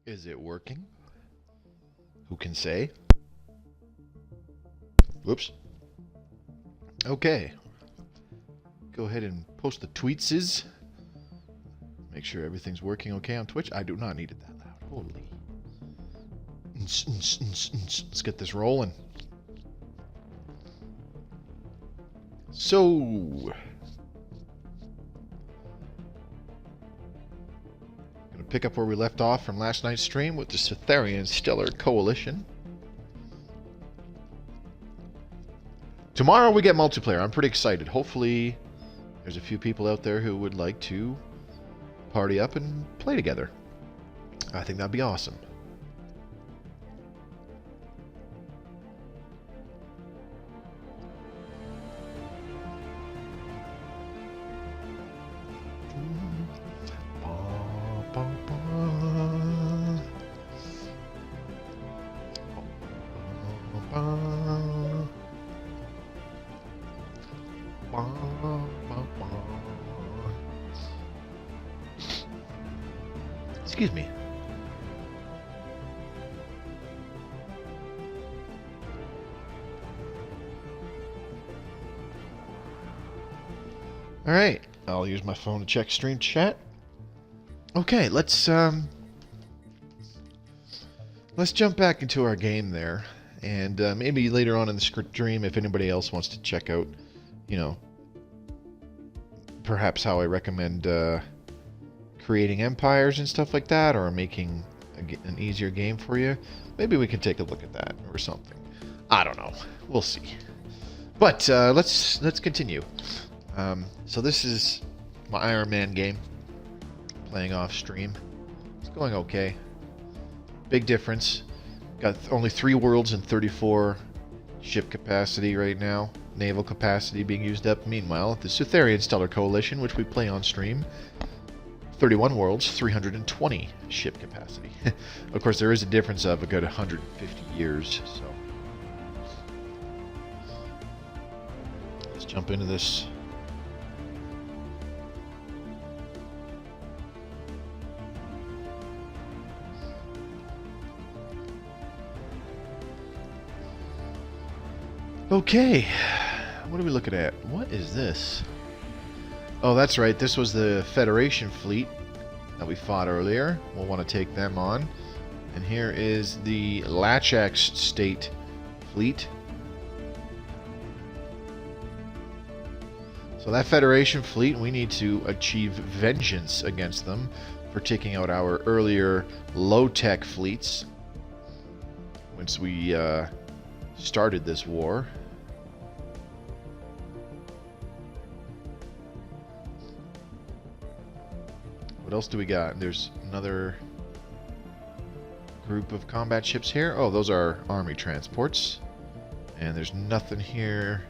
Is it working? Who can say? Whoops. Okay. Go ahead and post the tweetses. Make sure everything's working okay on Twitch. I do not need it that loud. Holy. Let's get this rolling. So... pick up where we left off from last night's stream with the Suthari Stellar Coalition. Tomorrow we get multiplayer. I'm pretty excited. Hopefully there's a few people out there who would like to party up and play together. I think that'd be awesome. Excuse me. All right, I'll use my phone to check stream chat. Okay, let's jump back into our game there, and maybe later on in the stream, if anybody else wants to check out, you know, perhaps how I recommend creating empires and stuff like that, or making an easier game for you, maybe we can take a look at that or something. I don't know. We'll see. But let's continue. So this is my Iron Man game, playing off stream. It's going okay. Big difference. Got only 3 worlds and 34 ship capacity right now. Naval capacity being used up. Meanwhile, the Suthari Stellar Coalition, which we play on stream, 31 worlds, 320 ship capacity. Of course, there is a difference of a good 150 years, so... Let's jump into this. Okay, what are we looking at? What is this? Oh, that's right. This was the Federation fleet that we fought earlier. We'll want to take them on. And here is the Lachax state fleet. So that Federation fleet, we need to achieve vengeance against them for taking out our earlier low-tech fleets once we started this war. What else do we got? There's another group of combat ships here. Oh, those are army transports. And there's nothing here.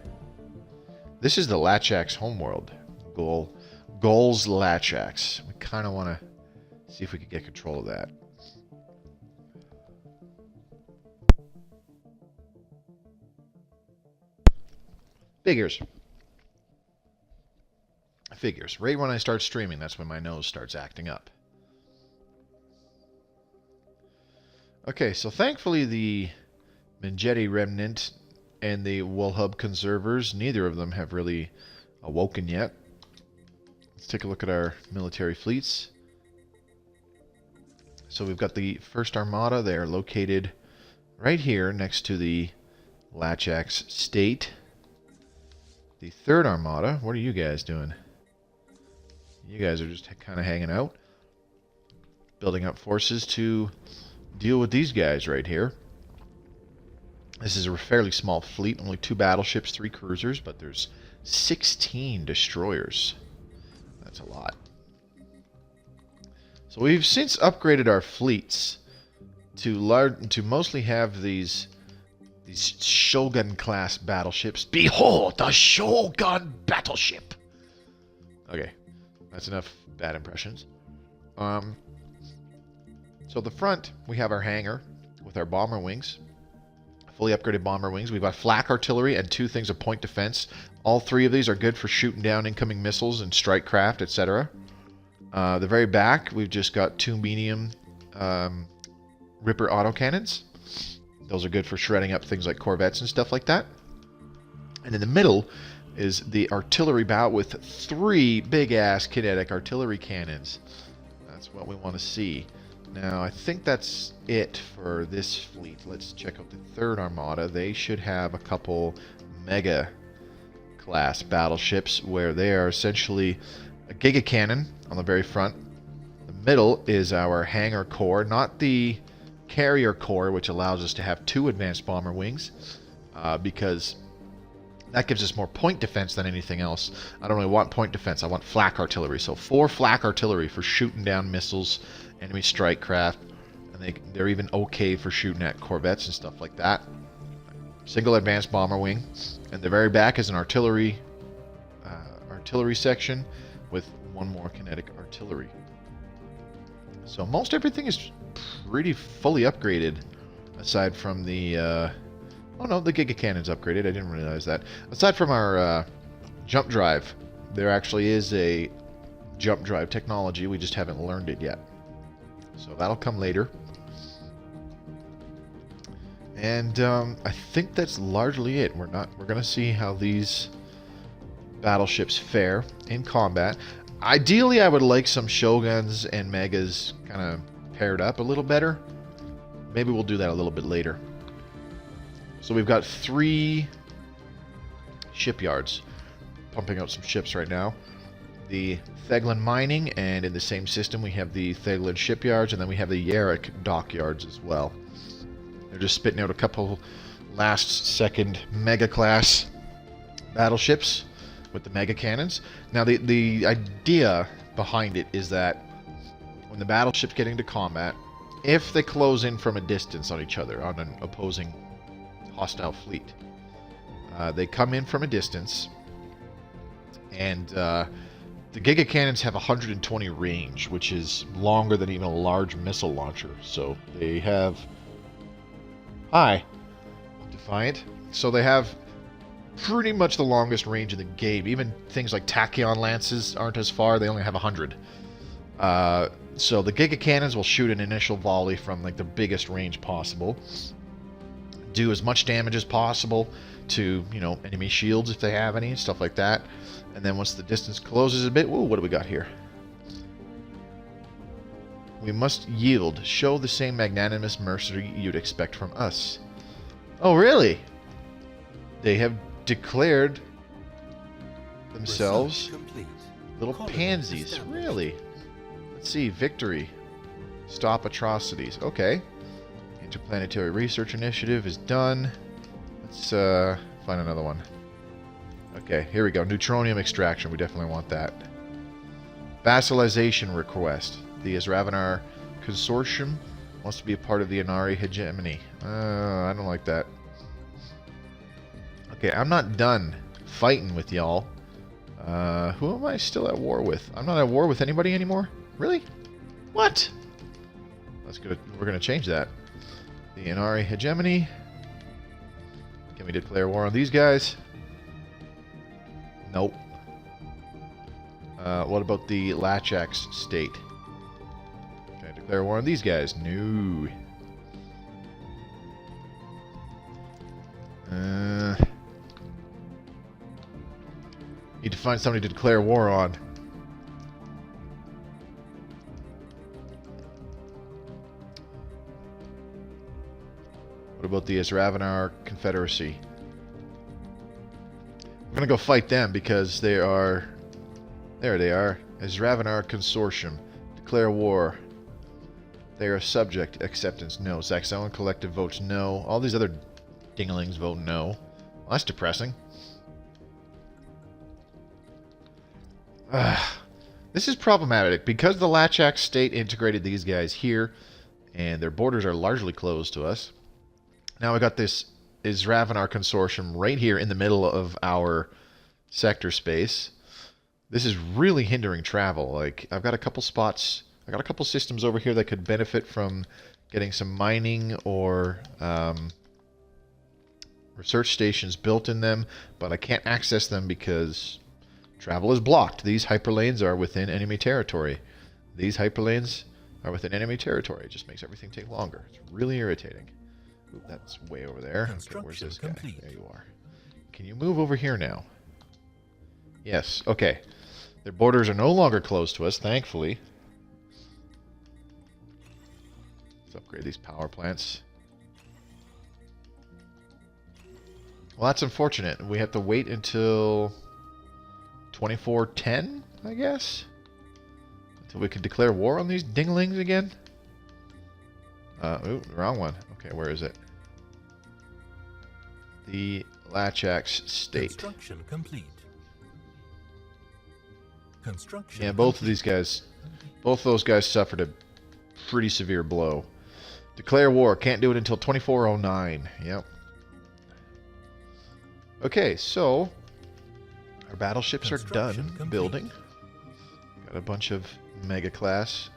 This is the Lachax homeworld. Goals Lachax. We kind of want to see if we can get control of that. Figures. Right when I start streaming, that's when my nose starts acting up. Okay, so thankfully the Mengeti Remnant and the Woolhub Conservers, neither of them have really awoken yet. Let's take a look at our military fleets. So we've got the First Armada. They are located right here next to the Lachax State. The Third Armada, what are you guys doing? You guys are just kind of hanging out, building up forces to deal with these guys right here. This is a fairly small fleet, only 2 battleships, 3 cruisers, but there's 16 destroyers. That's a lot. So we've since upgraded our fleets to mostly have these Shogun class battleships. Behold the Shogun battleship. Okay. That's enough bad impressions. So the front, we have our hangar with our bomber wings. Fully upgraded bomber wings. We've got flak artillery and 2 things of point defense. All 3 of these are good for shooting down incoming missiles and strike craft, etc. The very back, we've just got 2 medium Ripper autocannons. Those are good for shredding up things like corvettes and stuff like that. And in the middle is the artillery bout with 3 big-ass kinetic artillery cannons. That's what we want to see. Now, I think that's it for this fleet. Let's check out the 3rd Armada. They should have a couple mega-class battleships where they are essentially a Giga Cannon on the very front. The middle is our hangar core, not the carrier core, which allows us to have 2 advanced bomber wings, because that gives us more point defense than anything else. I don't really want point defense, I want flak artillery. So 4 flak artillery for shooting down missiles, enemy strike craft, and they're even okay for shooting at corvettes and stuff like that. Single advanced bomber wing, and the very back is an artillery section with 1 more kinetic artillery. So most everything is pretty fully upgraded, aside from the oh no, the Giga Cannon's upgraded. I didn't realize that. Aside from our jump drive, there actually is a jump drive technology. We just haven't learned it yet. So that'll come later. And I think that's largely it. We're going to see how these battleships fare in combat. Ideally, I would like some Shoguns and Megas kind of paired up a little better. Maybe we'll do that a little bit later. So we've got 3 shipyards pumping out some ships right now. The Theglin Mining, and in the same system we have the Theglin Shipyards, and then we have the Yarrick Dockyards as well. They're just spitting out a couple last-second mega-class battleships with the mega cannons. Now the idea behind it is that when the battleships get into combat, if they close in from a distance on each other, on an opposing hostile fleet, they come in from a distance, and the Giga Cannons have 120 range, which is longer than even a large missile launcher. So they have... Hi, Defiant. So they have pretty much the longest range in the game. Even things like Tachyon Lances aren't as far. They only have 100. So the Giga Cannons will shoot an initial volley from like the biggest range possible. Do as much damage as possible to, you know, enemy shields if they have any, stuff like that. And then once the distance closes a bit... Ooh, what do we got here? We must yield. Show the same magnanimous mercy you'd expect from us. Oh, really? They have declared themselves little pansies. Really? Let's see. Victory. Stop atrocities. Okay. Interplanetary Research Initiative is done. Let's find another one. Okay, here we go. Neutronium extraction. We definitely want that. Vassalization request. The Isravanar Consortium wants to be a part of the Inari hegemony. I don't like that. Okay, I'm not done fighting with y'all. Who am I still at war with? I'm not at war with anybody anymore? Really? What? That's good. We're going to change that. The Inari hegemony. Can we declare war on these guys? Nope. What about the Lachax state? Can I declare war on these guys? No. Need to find somebody to declare war on. What about the Isravanar Confederacy? We're gonna go fight them because they are... There they are. Isravanar Consortium. Declare war. They are subject. Acceptance, no. Saxon Collective votes no. All these other dinglings vote no. Well, that's depressing. This is problematic because the Lachax state integrated these guys here and their borders are largely closed to us. Now we got this Isravanar Consortium right here in the middle of our sector space. This is really hindering travel. Like, I've got a couple spots, I got a couple systems over here that could benefit from getting some mining or research stations built in them, but I can't access them because travel is blocked. These hyperlanes are within enemy territory. These hyperlanes are within enemy territory. It just makes everything take longer. It's really irritating. Ooh, that's way over there. Okay, where's this guy? There you are. Can you move over here now? Yes, okay. Their borders are no longer closed to us, thankfully. Let's upgrade these power plants. Well, that's unfortunate. We have to wait until 2410, I guess? Until we can declare war on these dinglings again? Ooh, wrong one. Okay, where is it? The Lachax State. Construction complete. Construction Yeah, both complete. of these guys, both those guys suffered a pretty severe blow. Declare war. Can't do it until 2409. Yep. Okay, so our battleships are done building. Got a bunch of mega class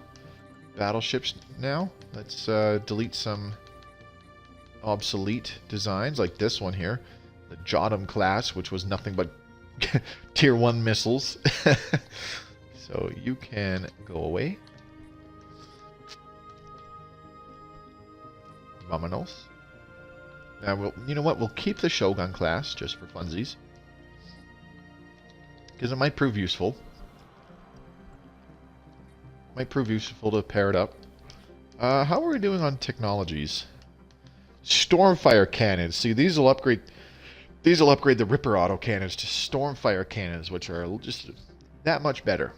battleships now. Let's delete some obsolete designs like this one here, the Jotum class, which was nothing but tier 1 missiles. So you can go away. Vamonos. Now, you know what? We'll keep the Shogun class just for funsies, because it might prove useful. Might prove useful to pair it up. How are we doing on technologies? Stormfire cannons. See, these will upgrade. These will upgrade the Ripper autocannons to Stormfire cannons, which are just that much better.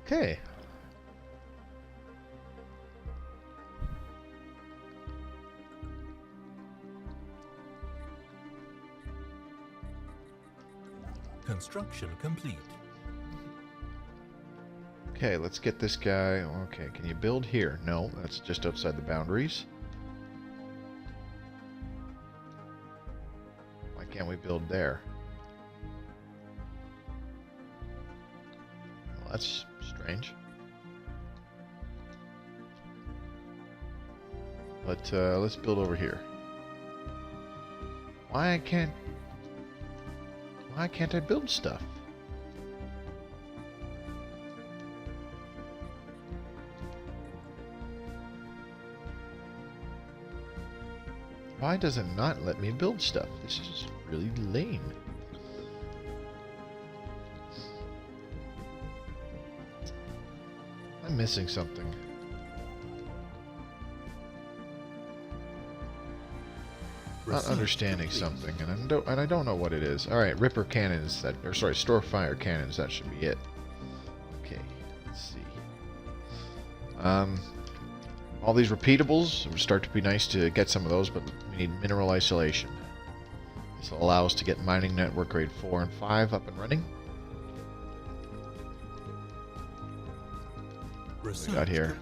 Okay. Construction complete. Okay, let's get this guy. Okay, can you build here? No, that's just outside the boundaries. Why can't we build there? Well, that's strange. But let's build over here. Why can't I build stuff? Why does it not let me build stuff? This is really lame. I'm missing something. Not understanding something, and I don't know what it is. All right, Ripper cannons, or sorry, Stormfire cannons. That should be it. Okay, let's see. All these repeatables would start to be nice to get some of those, but we need mineral isolation. This will allow us to get mining network grade 4 and 5 up and running. What we got here?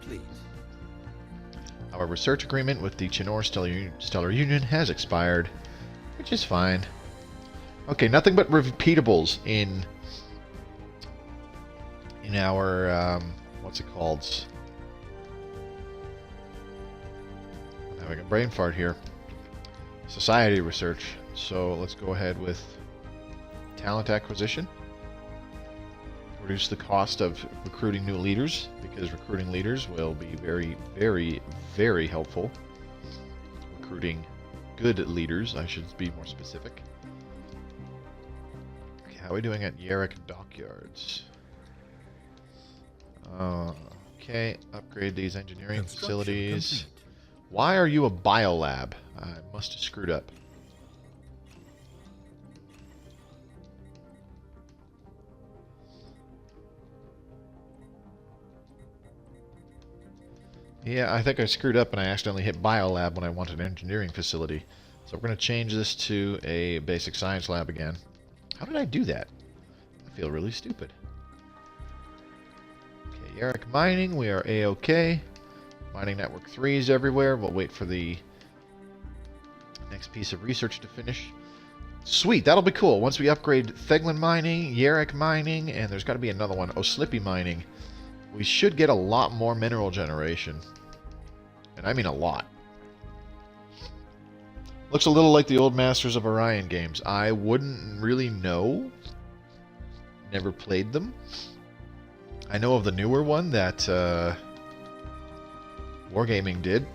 Our research agreement with the Chinor Stellar Union has expired, which is fine. Okay, nothing but repeatables in our what's it called? I'm having a brain fart here. Society research. So let's go ahead with talent acquisition. Reduce the cost of recruiting new leaders, because recruiting leaders will be very, very, very helpful. Recruiting good leaders, I should be more specific. Okay, how are we doing at Yarrick Dockyards? Okay, upgrade these engineering facilities. Complete. Why are you a biolab? I must have screwed up. Yeah, I think I screwed up and I accidentally hit Biolab when I wanted an engineering facility. So we're going to change this to a basic science lab again. How did I do that? I feel really stupid. Okay, Yarrick Mining, we are A-OK. Mining Network 3 is everywhere. We'll wait for the next piece of research to finish. Sweet, that'll be cool. Once we upgrade Theglin Mining, Yarrick Mining, and there's got to be another one, Oslippy Mining, we should get a lot more mineral generation. And I mean a lot. Looks a little like the old Masters of Orion games. I wouldn't really know. Never played them. I know of the newer one that Wargaming did.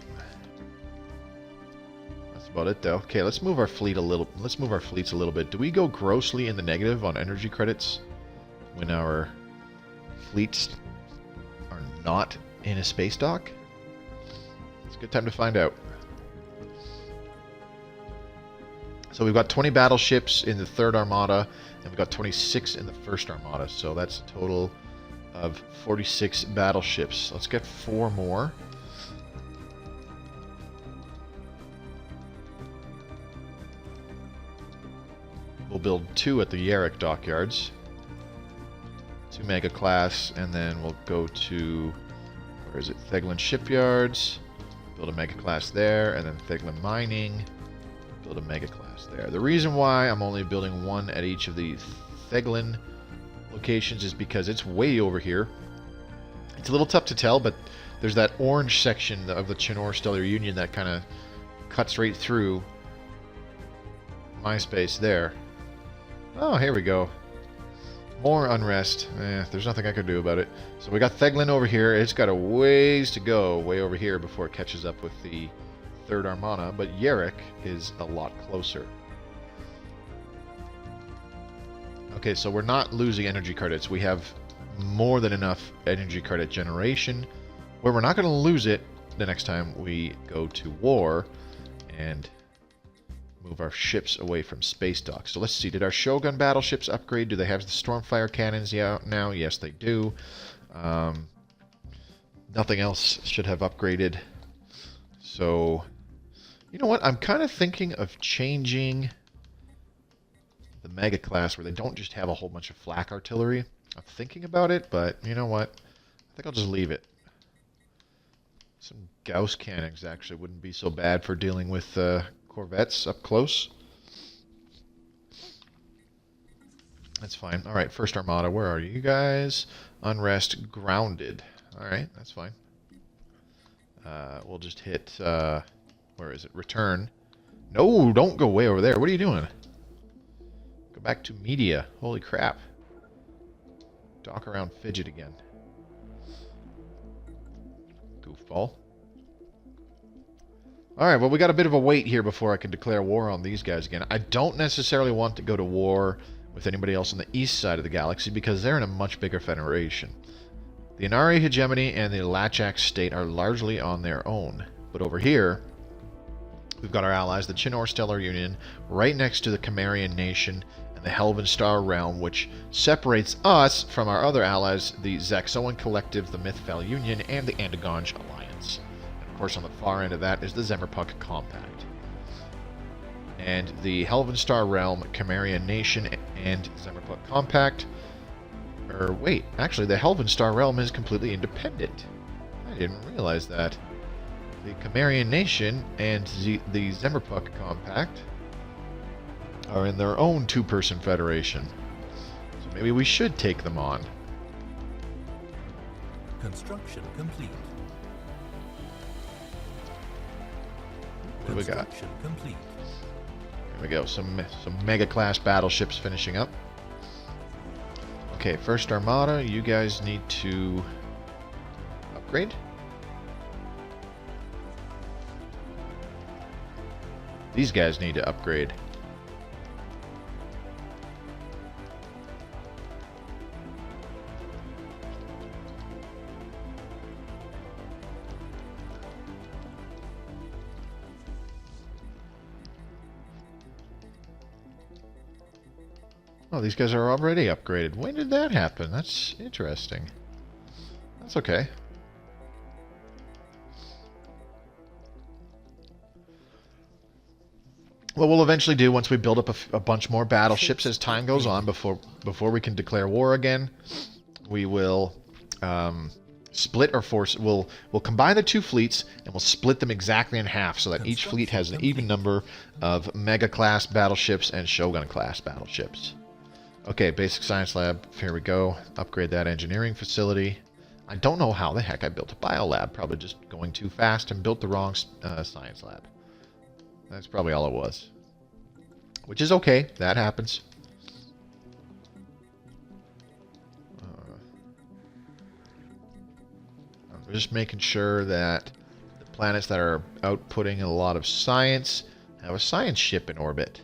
That's about it, though. Okay, let's move our fleet a little. Let's move our fleets a little bit. Do we go grossly in the negative on energy credits when our fleets are not in a space dock? It's a good time to find out. So we've got 20 battleships in the 3rd Armada, and we've got 26 in the 1st Armada. So that's a total of 46 battleships. Let's get 4 more. We'll build 2 at the Yarrick dockyards. 2 mega class, and then we'll go to, where is it? Theglin shipyards. Build a mega class there, and then Theglin mining. Build a mega class there. The reason why I'm only building 1 at each of the Theglin locations is because it's way over here. It's a little tough to tell, but there's that orange section of the Chinor Stellar Union that kind of cuts right through my space there. Oh, here we go. More unrest. There's nothing I can do about it. So we got Theglin over here. It's got a ways to go, way over here, before it catches up with the 3rd Armada, but Yarrick is a lot closer. Okay, so we're not losing energy credits. We have more than enough energy credit generation where we're not going to lose it the next time we go to war and move our ships away from space docks. So let's see, did our Shogun battleships upgrade? Do they have the Stormfire cannons now? Yes, they do. Nothing else should have upgraded. So, you know what? I'm kind of thinking of changing the Mega Class where they don't just have a whole bunch of flak artillery. I'm thinking about it, but you know what? I think I'll just leave it. Some Gauss cannons actually wouldn't be so bad for dealing with corvettes up close. That's fine. All right, 1st Armada, where are you guys? Unrest, grounded. All right, that's fine. We'll just hit, where is it? Return. No, don't go way over there. What are you doing? Go back to media. Holy crap. Dock around Fidget again. Goofball. Alright, well, we got a bit of a wait here before I can declare war on these guys again. I don't necessarily want to go to war with anybody else on the east side of the galaxy because they're in a much bigger federation. The Inari hegemony and the Lachak state are largely on their own. But over here, we've got our allies, the Chinor Stellar Union, right next to the Chimerian Nation and the Helvan Star Realm, which separates us from our other allies, the Zaxoan Collective, the Mythfell Union, and the Andagonj Alliance. And of course, on the far end of that is the Zemmerpuck Compact. And the Helvan Star Realm, Chimerian Nation, and Zemmerpuck Compact. Or wait, actually, the Helvan Star Realm is completely independent. I didn't realize that. The Chimerian Nation and the Zemmerpuck Compact are in their own 2-person federation. So maybe we should take them on. Construction complete. What do we got? Construction complete. Here we go. Some mega class battleships finishing up. Okay, 1st Armada, you guys need to upgrade. These guys need to upgrade. Oh, these guys are already upgraded. When did that happen? That's interesting. That's okay. What we'll eventually do once we build up a bunch more battleships as time goes on, before we can declare war again, we will split our force. We'll combine the 2 fleets and we'll split them exactly in half so that each fleet has an even number of Mega class battleships and Shogun class battleships. Okay, basic science lab. Here we go. Upgrade that engineering facility. I don't know how the heck I built a biolab. Probably just going too fast and built the wrong science lab. That's probably all it was. Which is okay. That happens. I'm just making sure that the planets that are outputting a lot of science have a science ship in orbit.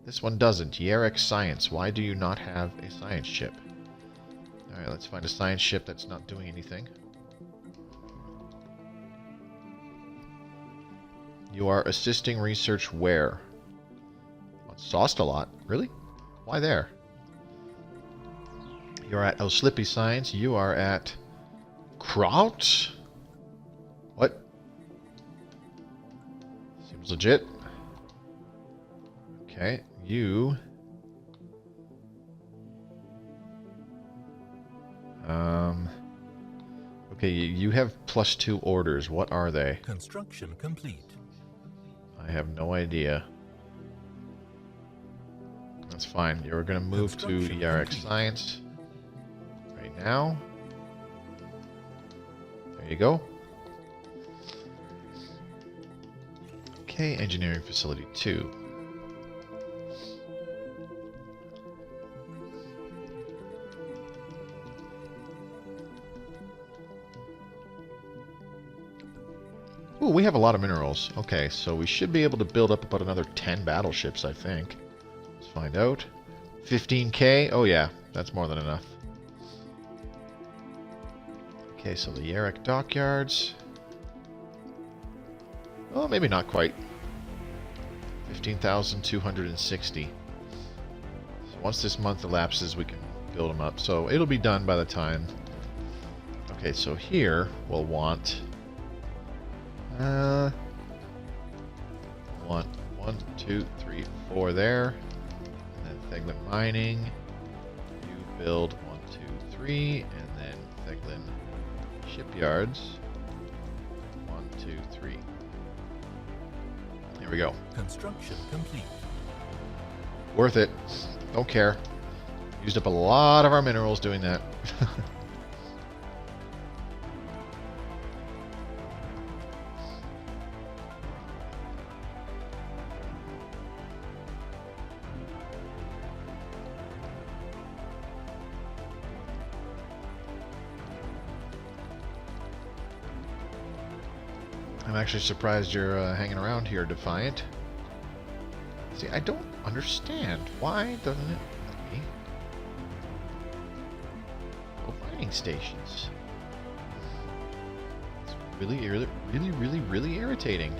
This one doesn't. Yarek Science. Why do you not have a science ship? Alright, let's find a science ship that's not doing anything. You are assisting research where? On Sostalot. Really? Why there? You're at Oslippy Science. You are at Kraut? What? Seems legit. Okay, you... Okay, you have +2 orders. What are they? Construction complete. I have no idea. That's fine. You're going to move to Yarek Science right now. There you go. Okay, Engineering Facility 2. Ooh, we have a lot of minerals. Okay, so we should be able to build up about another 10 battleships, I think. Let's find out. 15k? Oh yeah, that's more than enough. Okay, so the Yarek dockyards. Oh, maybe not quite. 15,260. So once this month elapses, we can build them up. So it'll be done by the time. Okay, so here we'll want... want 1, 2, 3, 4 there. And then Theglin Mining. You build 1, 2, 3. And then Theglin Shipyards. 1, 2, 3. Here we go. Construction complete. Worth it. Don't care. Used up a lot of our minerals doing that. I'm actually surprised you're hanging around here, Defiant. See, I don't understand. Why doesn't it let me go mining stations? It's really irritating.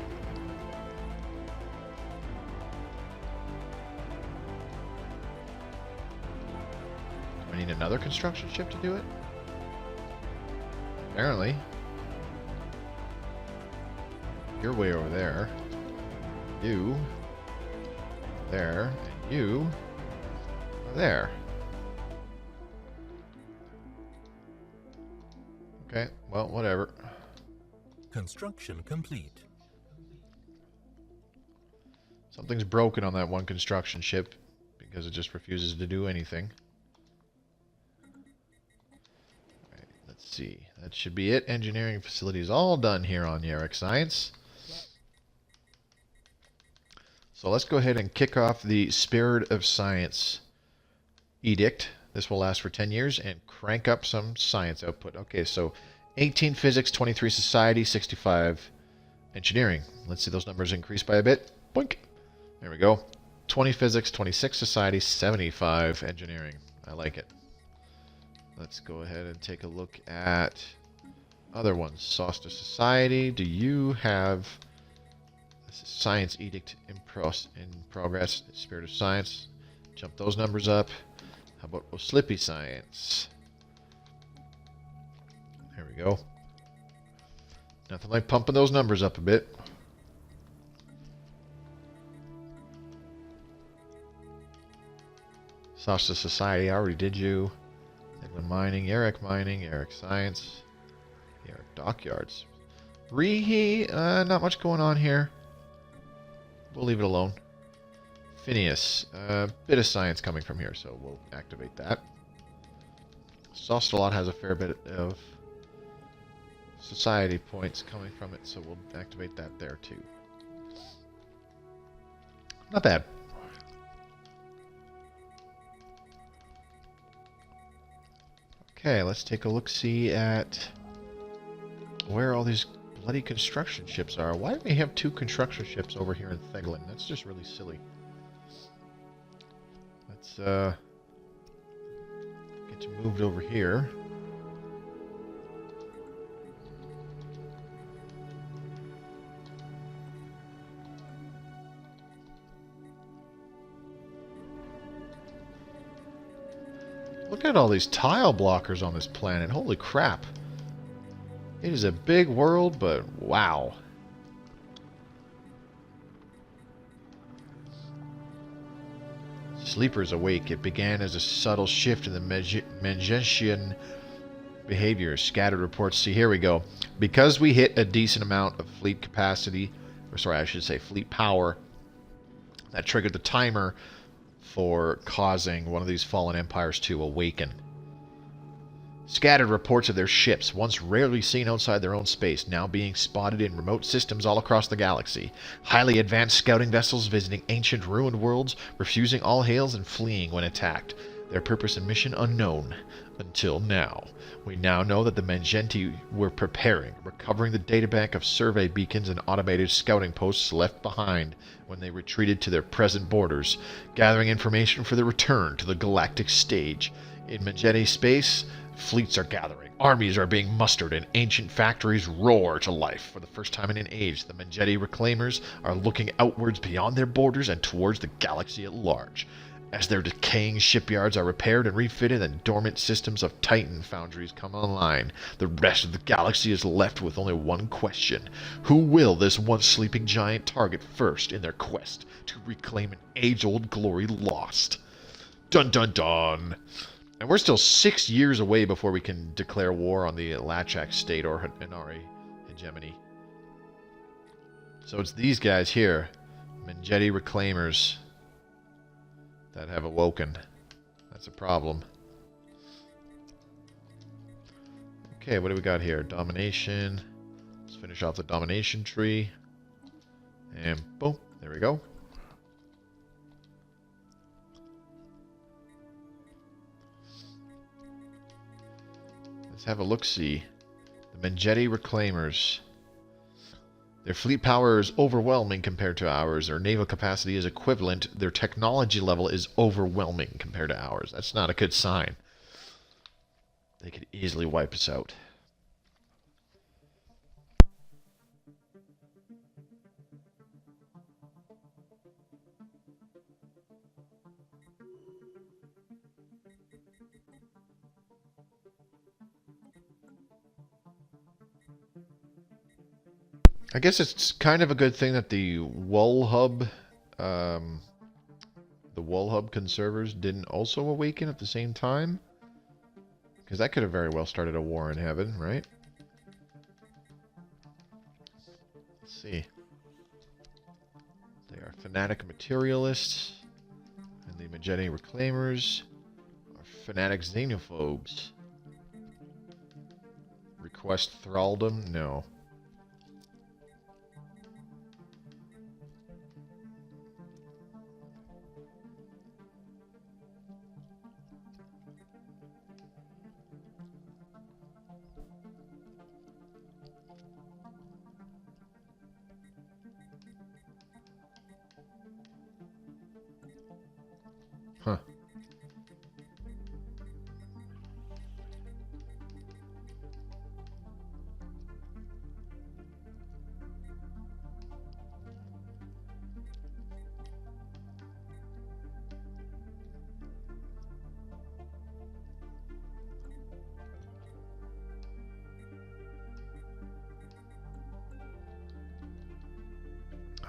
Do I need another construction ship to do it? Apparently. You're way over there. You there, and you are there. Okay, well, whatever. Construction complete. Something's broken on that one construction ship because it just refuses to do anything. Alright, let's see. That should be it. Engineering facilities all done here on Yarek Science. So let's go ahead and kick off the Spirit of Science edict. This will last for 10 years and crank up some science output. Okay, so 18 physics, 23 society, 65 engineering. Let's see those numbers increase by a bit. Boink. There we go. 20 physics, 26 society, 75 engineering. I like it. Let's go ahead and take a look at other ones. Sosta Society. Do you have... Science Edict in progress. Spirit of Science. Jump those numbers up. How about Oslippy Science? There we go. Nothing like pumping those numbers up a bit. Sosta Society, I already did you. Theglin Mining, Yarek Science. Yarek Dockyards. Not much going on here. We'll leave it alone. Phineas. A bit of science coming from here, so we'll activate that. Sostalot has a fair bit of society points coming from it, so we'll activate that there too. Not bad. Okay, let's take a look-see at where all these bloody construction ships are. Why do we have 2 construction ships over here in Theglin? That's just really silly. Let's get you moved over here. Look at all these tile blockers on this planet. Holy crap. It is a big world, but wow. Sleepers awake. It began as a subtle shift in the Mangentian behavior. Scattered reports. See, here we go. Because we hit a decent amount of fleet capacity, or sorry, I should say fleet power, that triggered the timer for causing one of these fallen empires to awaken. Scattered reports of their ships, once rarely seen outside their own space, now being spotted in remote systems all across the galaxy. Highly advanced scouting vessels visiting ancient ruined worlds, refusing all hails and fleeing when attacked. Their purpose and mission unknown. Until now. We now know that the Mangenti were preparing, recovering the databank of survey beacons and automated scouting posts left behind when they retreated to their present borders, gathering information for their return to the galactic stage. In Mangenti space, fleets are gathering, armies are being mustered, and ancient factories roar to life. For the first time in an age, the Mangenti reclaimers are looking outwards beyond their borders and towards the galaxy at large. As their decaying shipyards are repaired and refitted and dormant systems of Titan foundries come online, the rest of the galaxy is left with only one question. Who will this once sleeping giant target first in their quest to reclaim an age-old glory lost? Dun dun dun! And we're still 6 years away before we can declare war on the Lachak state or Inari hegemony. So it's these guys here, Mangenti reclaimers, that have awoken. That's a problem. Okay, what do we got here? Domination. Let's finish off the domination tree. And boom, there we go. Let's have a look-see. The Mangenti reclaimers. Their fleet power is overwhelming compared to ours. Their naval capacity is equivalent. Their technology level is overwhelming compared to ours. That's not a good sign. They could easily wipe us out. I guess it's kind of a good thing that the Wallhub conservers didn't also awaken at the same time. Because that could have very well started a war in heaven, right? Let's see. They are fanatic materialists. And the Mangenti reclaimers are fanatic xenophobes. Request thraldom? No. Huh.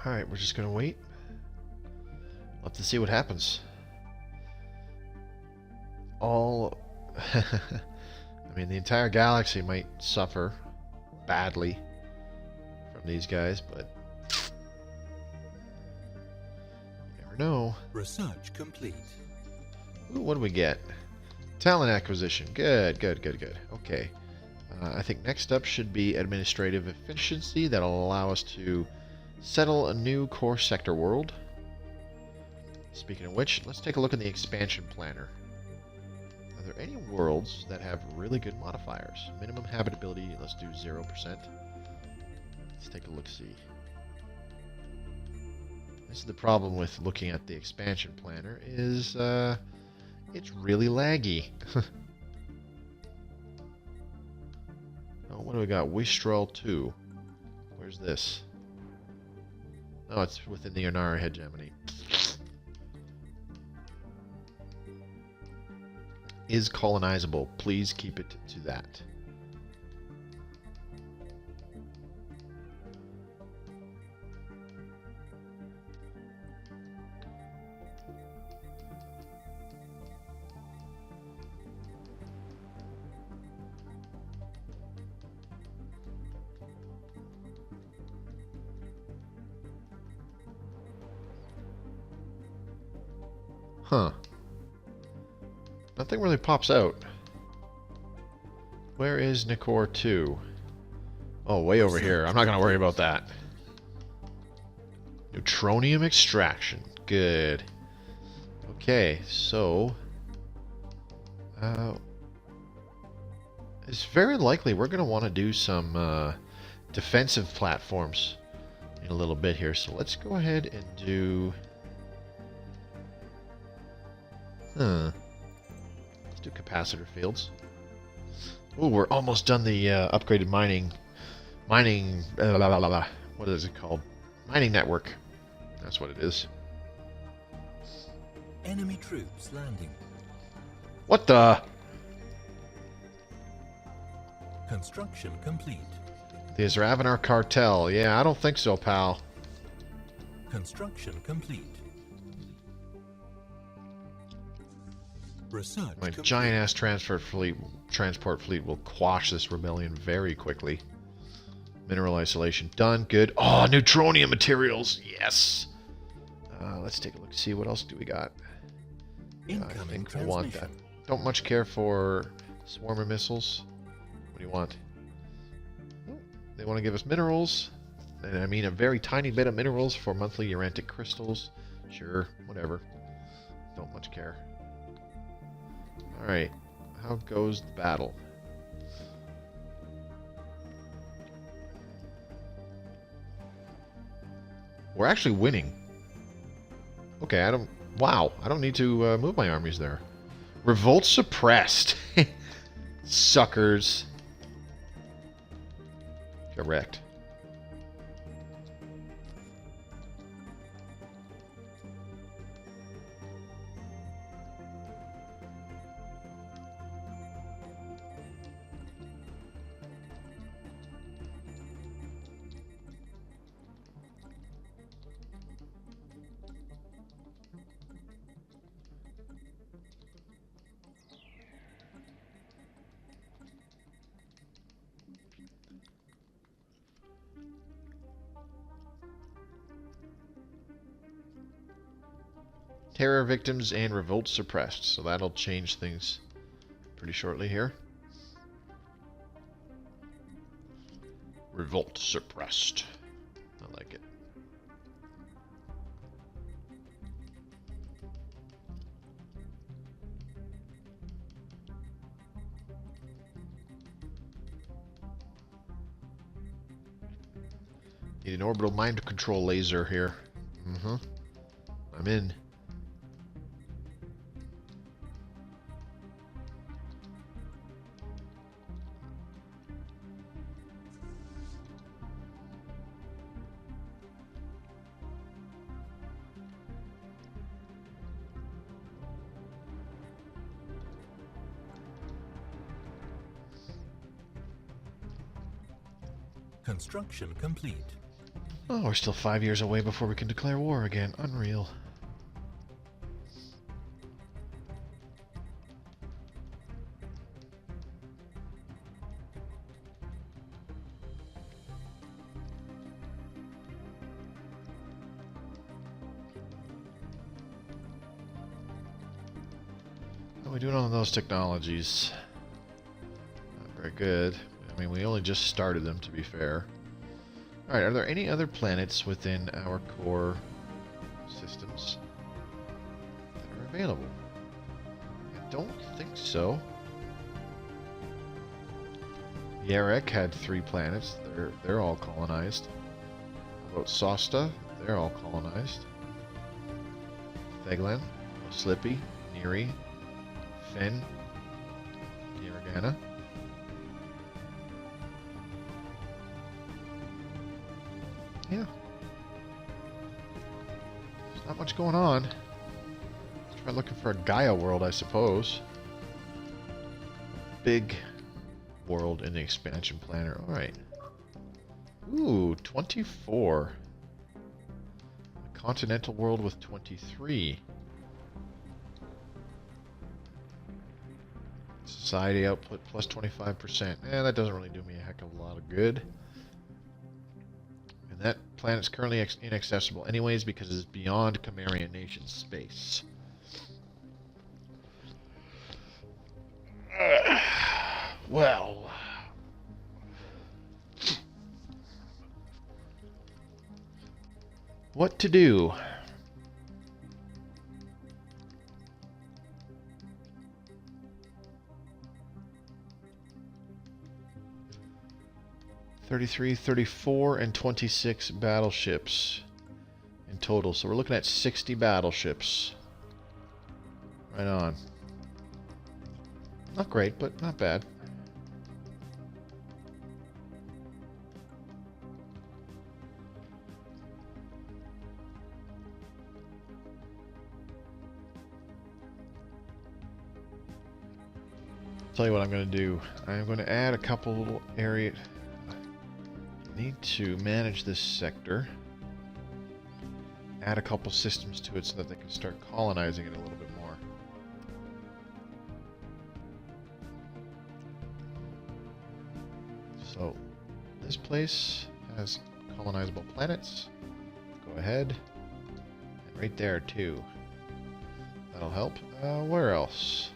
Alright, we're just gonna wait. We'll have to see what happens. I mean, the entire galaxy might suffer badly from these guys, but you never know. Research complete. Ooh, what do we get? Talent acquisition. Good, good, good, good. Okay. I think next up should be administrative efficiency. That'll allow us to settle a new core sector world. Speaking of which, let's take a look at the expansion planner. Are there any worlds that have really good modifiers? Minimum habitability, let's do 0%. Let's take a look-see. This is the problem with looking at the expansion planner, is it's really laggy. Oh, what do we got? Wistral 2. Where's this? Oh, it's within the Onara hegemony. Is colonizable. Please keep it to that. Huh. Nothing really pops out. Where is Nicor 2? Oh, way over here. I'm not going to worry about that. Neutronium extraction. Good. Okay, so... it's very likely we're going to want to do some defensive platforms in a little bit here. So let's go ahead and do... Let's do capacitor fields. Ooh, we're almost done the upgraded mining... what is it called? Mining network. That's what it is. Enemy troops landing. What the? Construction complete. The Isravanar cartel. Yeah, I don't think so, pal. Construction complete. Research My complete. giant-ass transport fleet will quash this rebellion very quickly. Mineral isolation done. Good. Oh, neutronium materials. Yes. Let's take a look. See what else do we got. I think I want that. Don't much care for swarmer missiles. What do you want? Oh, they want to give us minerals. And I mean a very tiny bit of minerals for monthly urantic crystals. Sure, whatever. Don't much care. Alright, how goes the battle? We're actually winning. Okay, I don't need to move my armies there. Revolt suppressed. Suckers. Correct. Terror victims and revolt suppressed, so that'll change things pretty shortly here. Revolt suppressed. I like it. Need an orbital mind control laser here. I'm in. Construction complete. Oh, we're still 5 years away before we can declare war again. Unreal. How are we doing on those technologies? Not very good. I mean, we only just started them, to be fair. Alright, are there any other planets within our core systems? available? I don't think so. Yarek had 3 planets. They're all colonized. How about Sosta? They're all colonized. Theglan, Slippy, Neri, Fen, Yaragana. Yeah. There's not much going on. Let's try looking for a Gaia world, I suppose. Big world in the expansion planner. Alright. Ooh, 24. A continental world with 23. Society output plus 25%. That doesn't really do me a heck of a lot of good. And that planet's currently inaccessible anyways because it's beyond Chimerian Nation space. Well. What to do? $33, $34, and 26 battleships in total. So we're looking at 60 battleships. Right on. Not great, but not bad. Tell you what I'm going to do. I'm going to add a couple little areas. Need to manage this sector. Add a couple systems to it so that they can start colonizing it a little bit more. So, this place has colonizable planets. Go ahead. And right there, too. That'll help. Where else?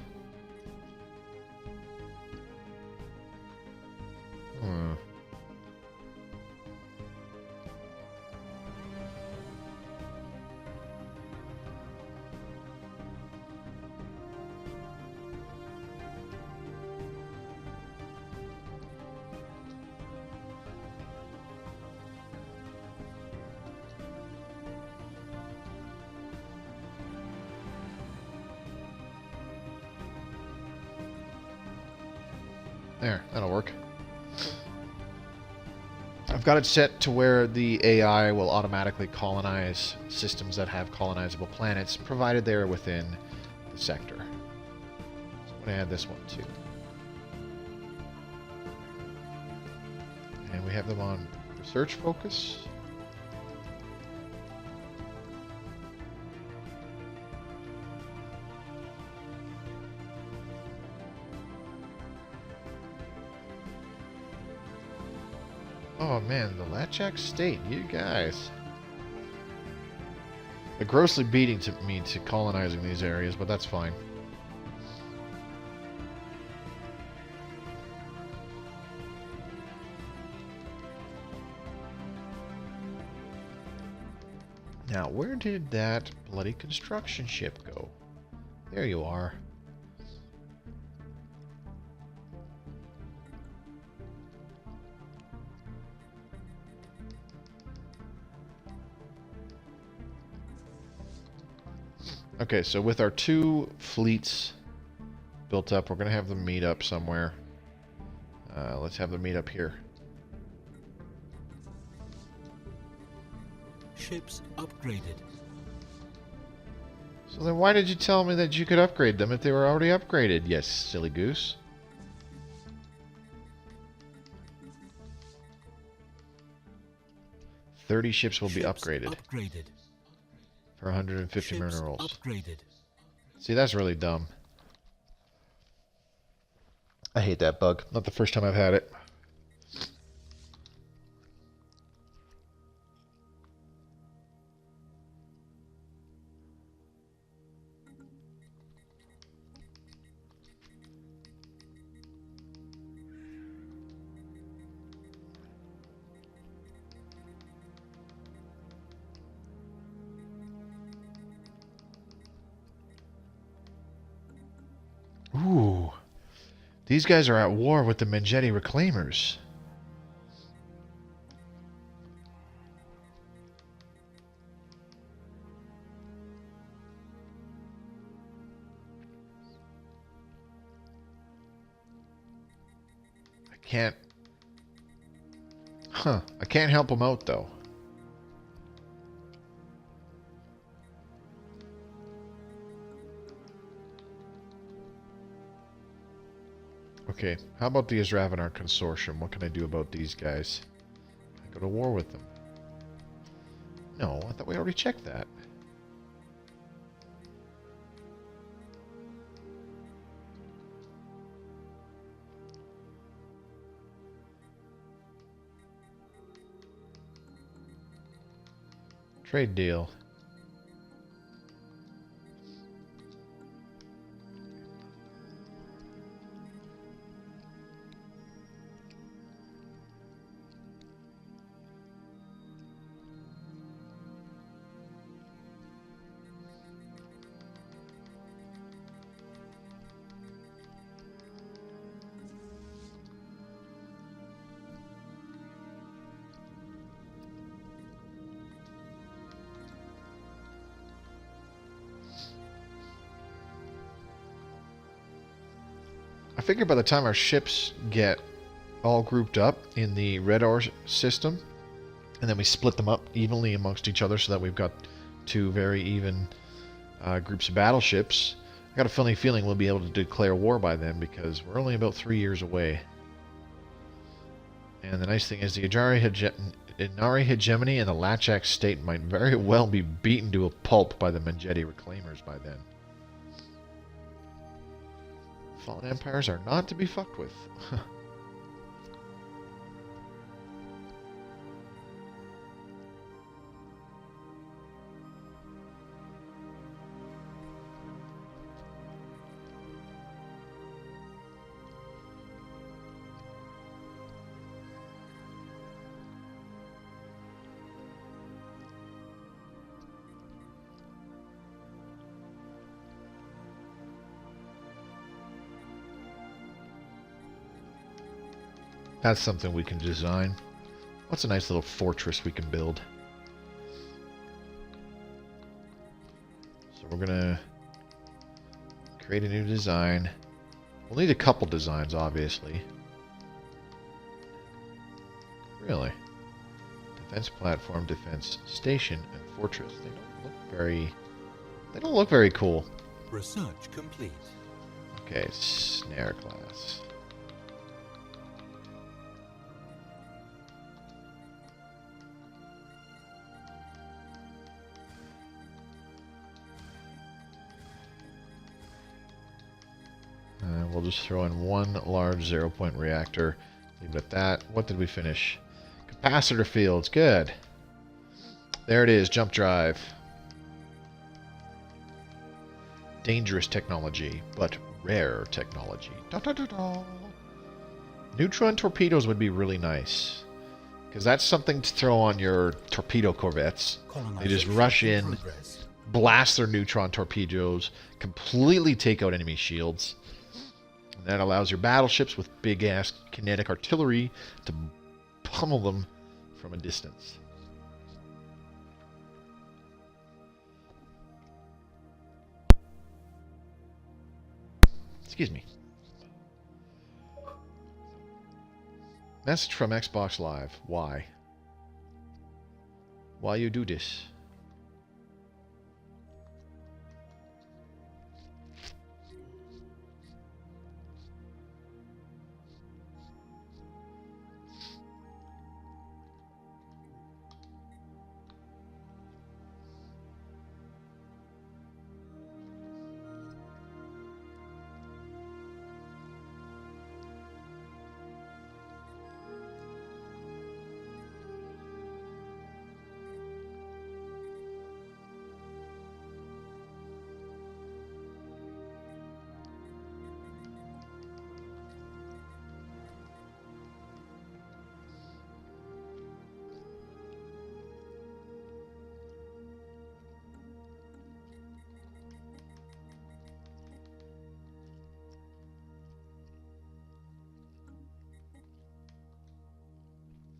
There, that'll work. I've got it set to where the AI will automatically colonize systems that have colonizable planets, provided they're within the sector. So I'm going to add this one too. And we have them on research focus. Oh man, the Latchak State, you guys. They're grossly beating me to colonizing these areas, but that's fine. Now, where did that bloody construction ship go? There you are. Okay, so with our 2 fleets built up, we're going to have them meet up somewhere. Let's have them meet up here. Ships upgraded. So then why did you tell me that you could upgrade them if they were already upgraded, yes, silly goose? $30 ships will be upgraded. For 150 minerals. See, that's really dumb. I hate that bug. Not the first time I've had it. These guys are at war with the Mengeti Reclaimers. I can't... Huh. I can't help them out, though. Okay, how about the Isravanar Consortium? What can I do about these guys? Can I go to war with them? No, I thought we already checked that. Trade deal. I figure by the time our ships get all grouped up in the Red Ore system, and then we split them up evenly amongst each other so that we've got two very even groups of battleships, I got a funny feeling we'll be able to declare war by then because we're only about 3 years away. And the nice thing is the Inari Hegemony and the Lachak State might very well be beaten to a pulp by the Mengeti Reclaimers by then. Fallen empires are not to be fucked with. That's something we can design. What's a nice little fortress we can build? So we're gonna create a new design. We'll need a couple designs, obviously. Really? Defense platform, defense station, and fortress. They don't look very... They don't look very cool. Research complete. Okay, snare class. We'll just throw in one large 0-point reactor. Leave it at that. What did we finish? Capacitor fields. Good. There it is. Jump drive. Dangerous technology, but rare technology. Da, da, da, da. Neutron torpedoes would be really nice. Because that's something to throw on your torpedo corvettes. They just rush in, blast their neutron torpedoes, completely take out enemy shields. And that allows your battleships with big-ass kinetic artillery to pummel them from a distance. Excuse me. Message from Xbox Live. Why? Why you do this?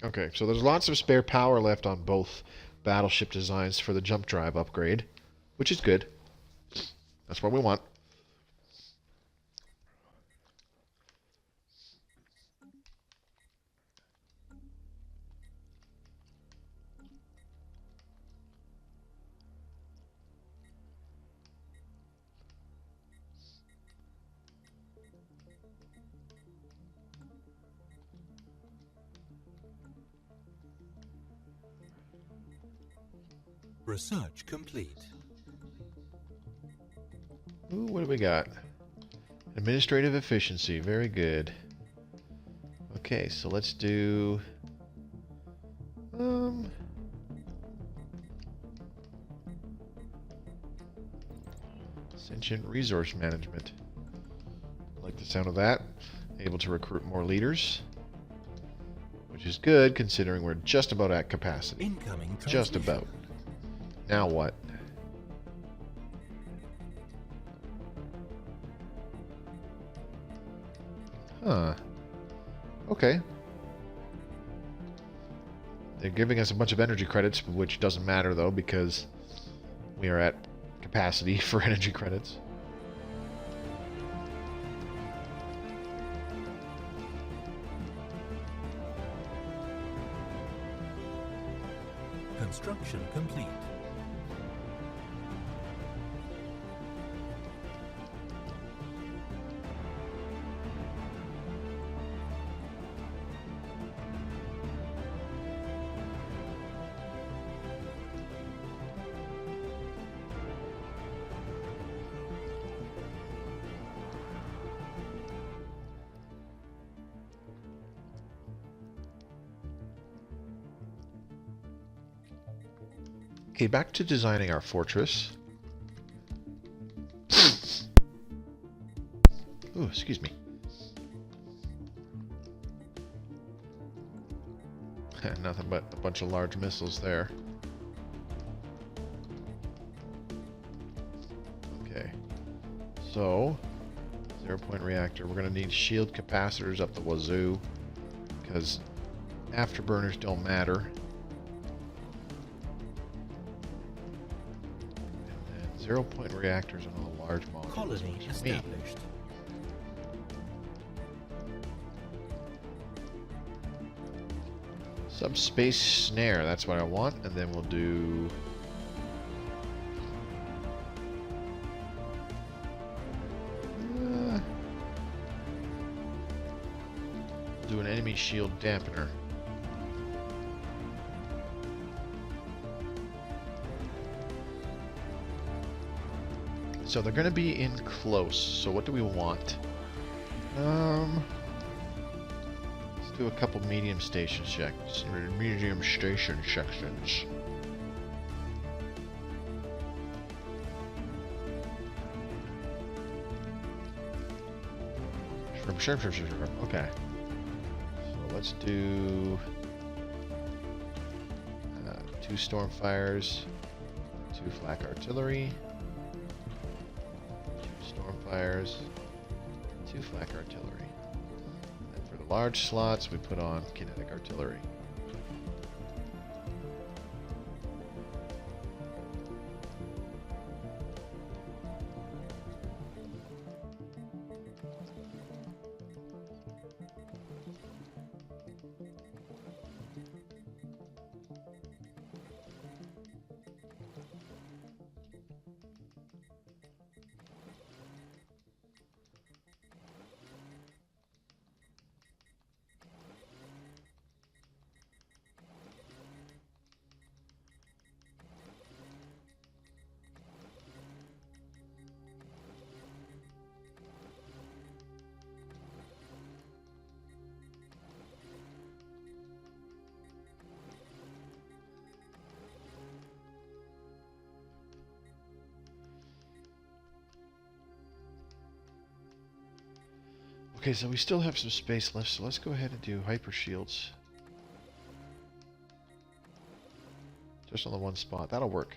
Okay, so there's lots of spare power left on both battleship designs for the jump drive upgrade, which is good. That's what we want. Research complete. Ooh, what do we got? Administrative efficiency, very good. Okay, so let's do... Sentient resource management. Like the sound of that. Able to recruit more leaders. Which is good, considering we're just about at capacity. Incoming Just transmission. about. Now what? Huh. Okay. They're giving us a bunch of energy credits, which doesn't matter though, because we are at capacity for energy credits. Construction complete. Okay, back to designing our fortress. Ooh, excuse me. Nothing but a bunch of large missiles there. Okay. So, 0-point reactor. We're going to need shield capacitors up the wazoo, because afterburners don't matter. And then 0-point reactors on all large modules. Colony Which is me. established. Subspace snare, that's what I want, and then we'll do... do an enemy shield dampener. So they're going to be in close, so what do we want? Let's do a couple medium station checks. Medium station sections. Sure. Okay. So let's do 2 Stormfires, 2 flak artillery, 2 Stormfires, 2 flak artillery. And for the large slots, we put on kinetic artillery. Okay, so we still have some space left, so let's go ahead and do hyper shields. Just on the one spot. That'll work.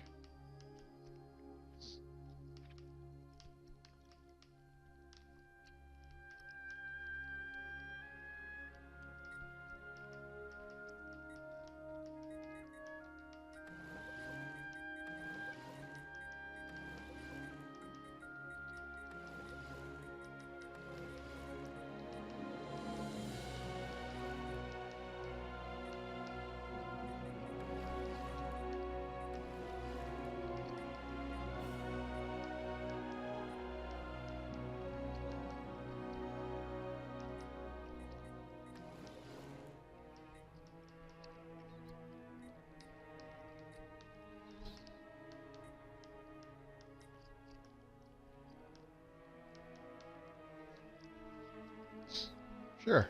Sure.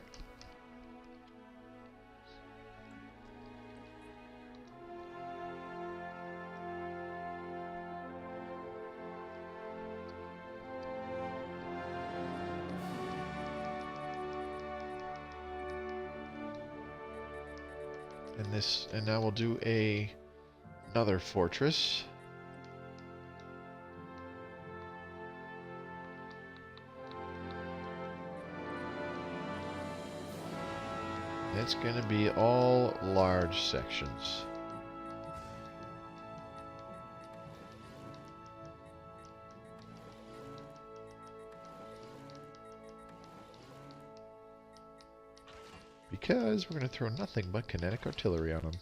And now we'll do another fortress. It's going to be all large sections. Because we're going to throw nothing but kinetic artillery on them.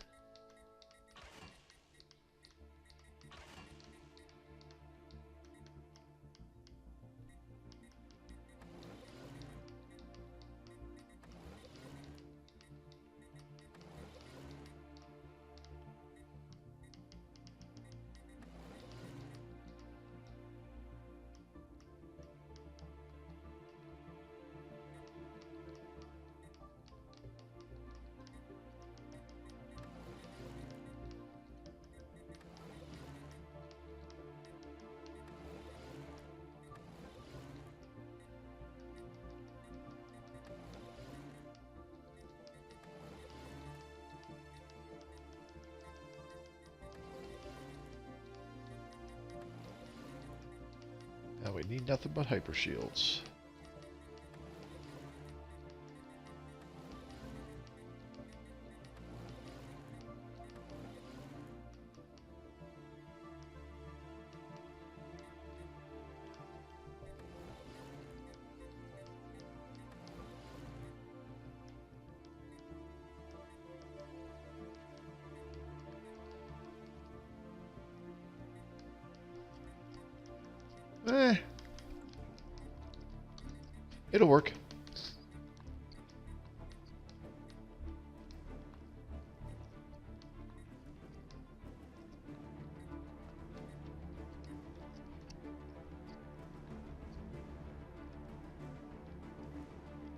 Now we need nothing but hyper shields. It'll work.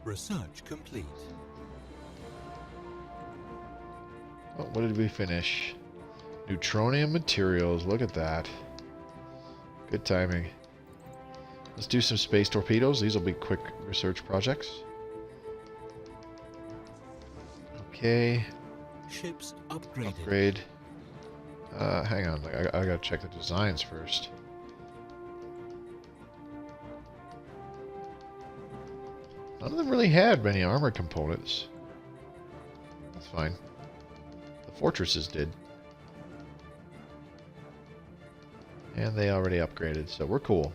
Research complete. Oh, what did we finish? Neutronium materials. Look at that. Good timing. Let's do some space torpedoes. These will be quick research projects. Okay. Ships upgraded. Upgrade. Hang on. I gotta check the designs first. None of them really had many armor components. That's fine. The fortresses did. And they already upgraded, so we're cool.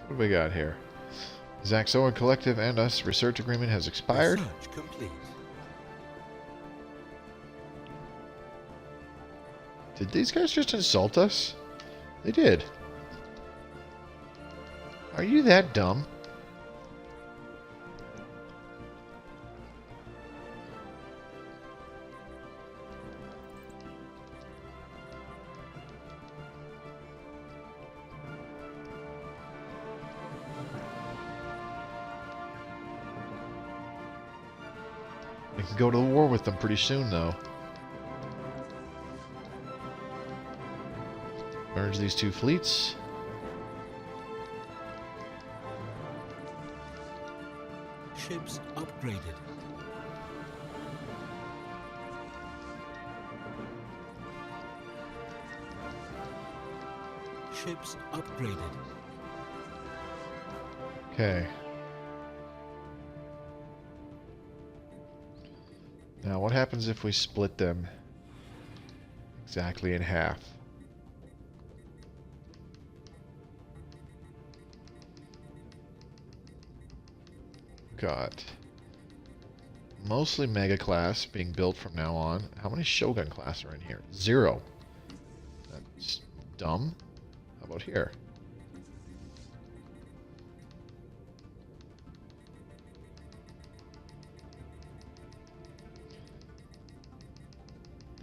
What do we got here? Zaxoan Collective and us research agreement has expired. Research complete. Did these guys just insult us? They did. Are you that dumb? We can go to war with them pretty soon, though. Merge these two fleets. Ships upgraded. Ships upgraded. Okay. Now, what happens if we split them exactly in half? Got mostly Mega Class being built from now on. How many Shogun Class are in here? 0. That's dumb. How about here?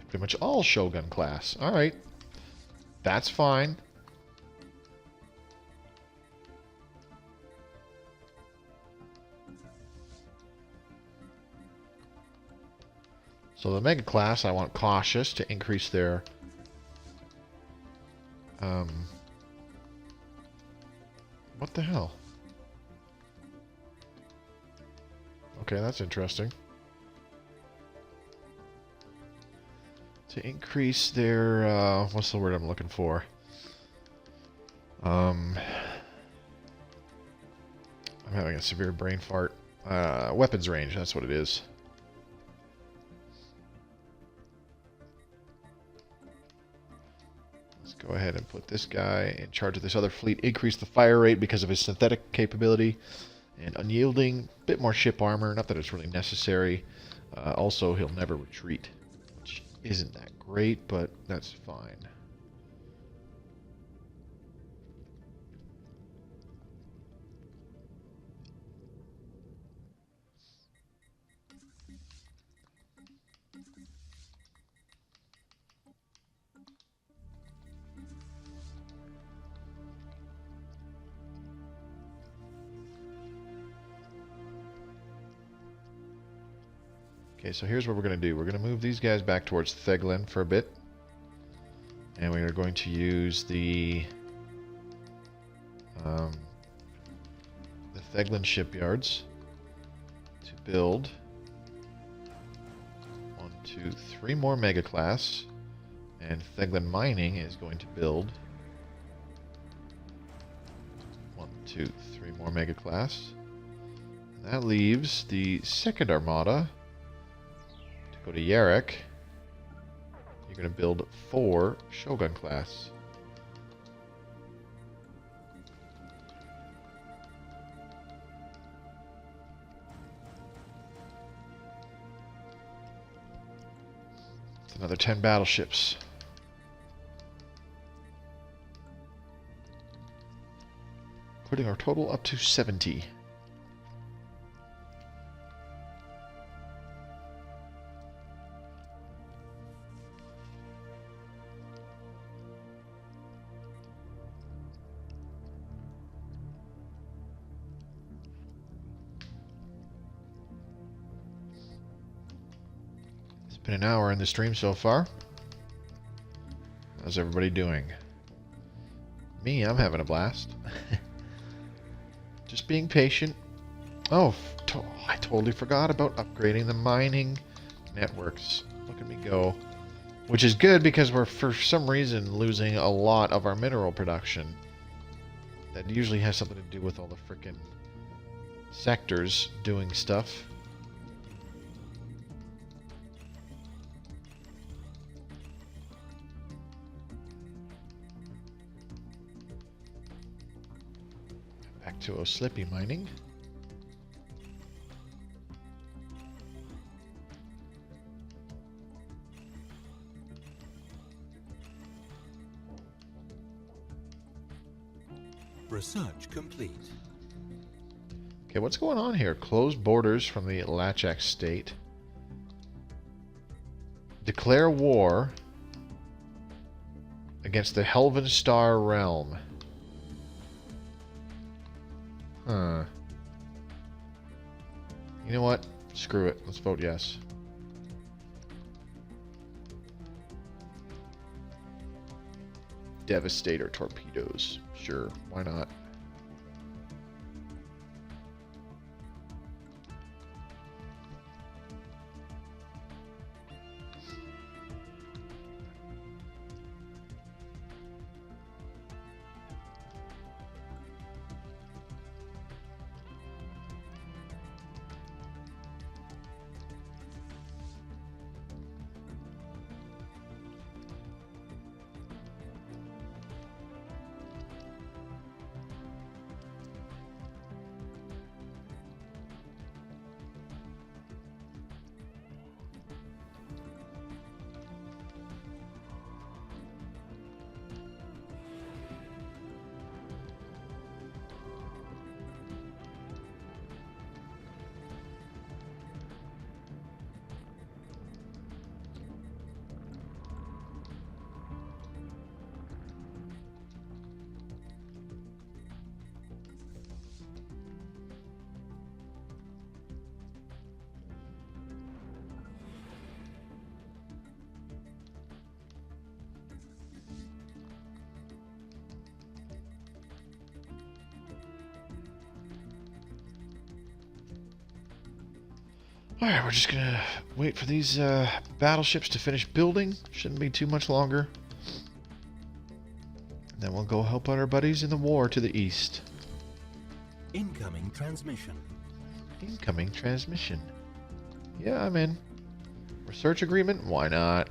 Pretty much all Shogun Class. Alright. That's fine. So the Mega Class, I want Cautious to increase their... what the hell? Okay, that's interesting. To increase their... what's the word I'm looking for? I'm having a severe brain fart. Weapons range, that's what it is. Go ahead and put this guy in charge of this other fleet. Increase the fire rate because of his synthetic capability. And unyielding, bit more ship armor. Not that it's really necessary. Also, he'll never retreat, which isn't that great, but that's fine. Okay, so here's what we're going to do. We're going to move these guys back towards Theglin for a bit. And we are going to use the Theglin shipyards to build 1, 2, 3 more Mega Class. And Theglin Mining is going to build 1, 2, 3 more Mega Class. And that leaves the second Armada. Go to Yarek. You're going to build 4 Shogun Class. It's another 10 battleships. Putting our total up to 70. Been an hour in the stream so far. How's everybody doing? Me, I'm having a blast. Just being patient. Oh, I totally forgot about upgrading the mining networks. Look at me go. Which is good because we're, for some reason, losing a lot of our mineral production. That usually has something to do with all the frickin' sectors doing stuff. To Oslippy mining. Research complete. Okay, what's going on here? Closed borders from the Lachak state. Declare war against the Helven Star realm. Huh. You know what? Screw it. Let's vote yes. Devastator torpedoes. Sure, why not? Alright, we're just gonna wait for these battleships to finish building. Shouldn't be too much longer. And then we'll go help out our buddies in the war to the east. Incoming transmission. Incoming transmission. Yeah, I'm in. Research agreement? Why not?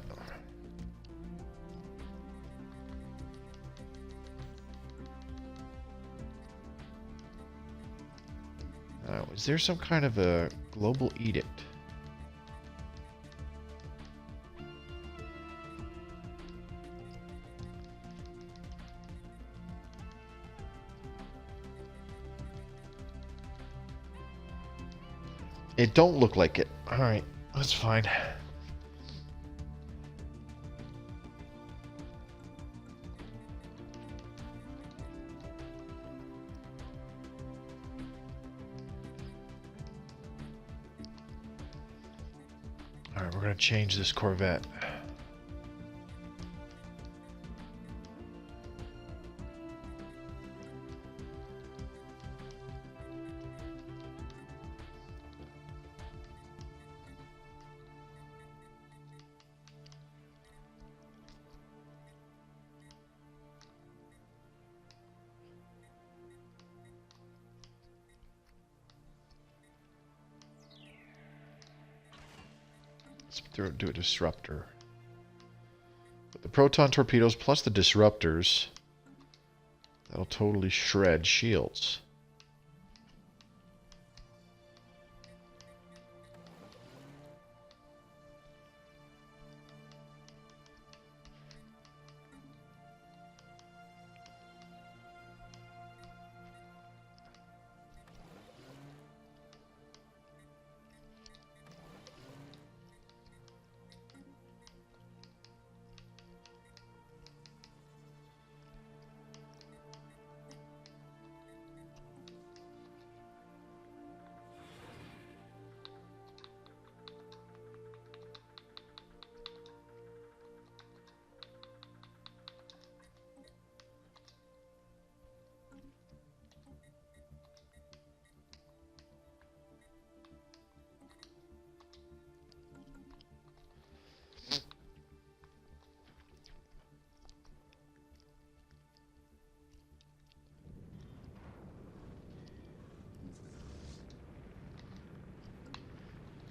Is there some kind of a global edict? It don't look like it. Alright, that's fine. Alright, we're gonna change this Corvette. Let's do a disruptor. With the proton torpedoes plus the disruptors, that'll totally shred shields.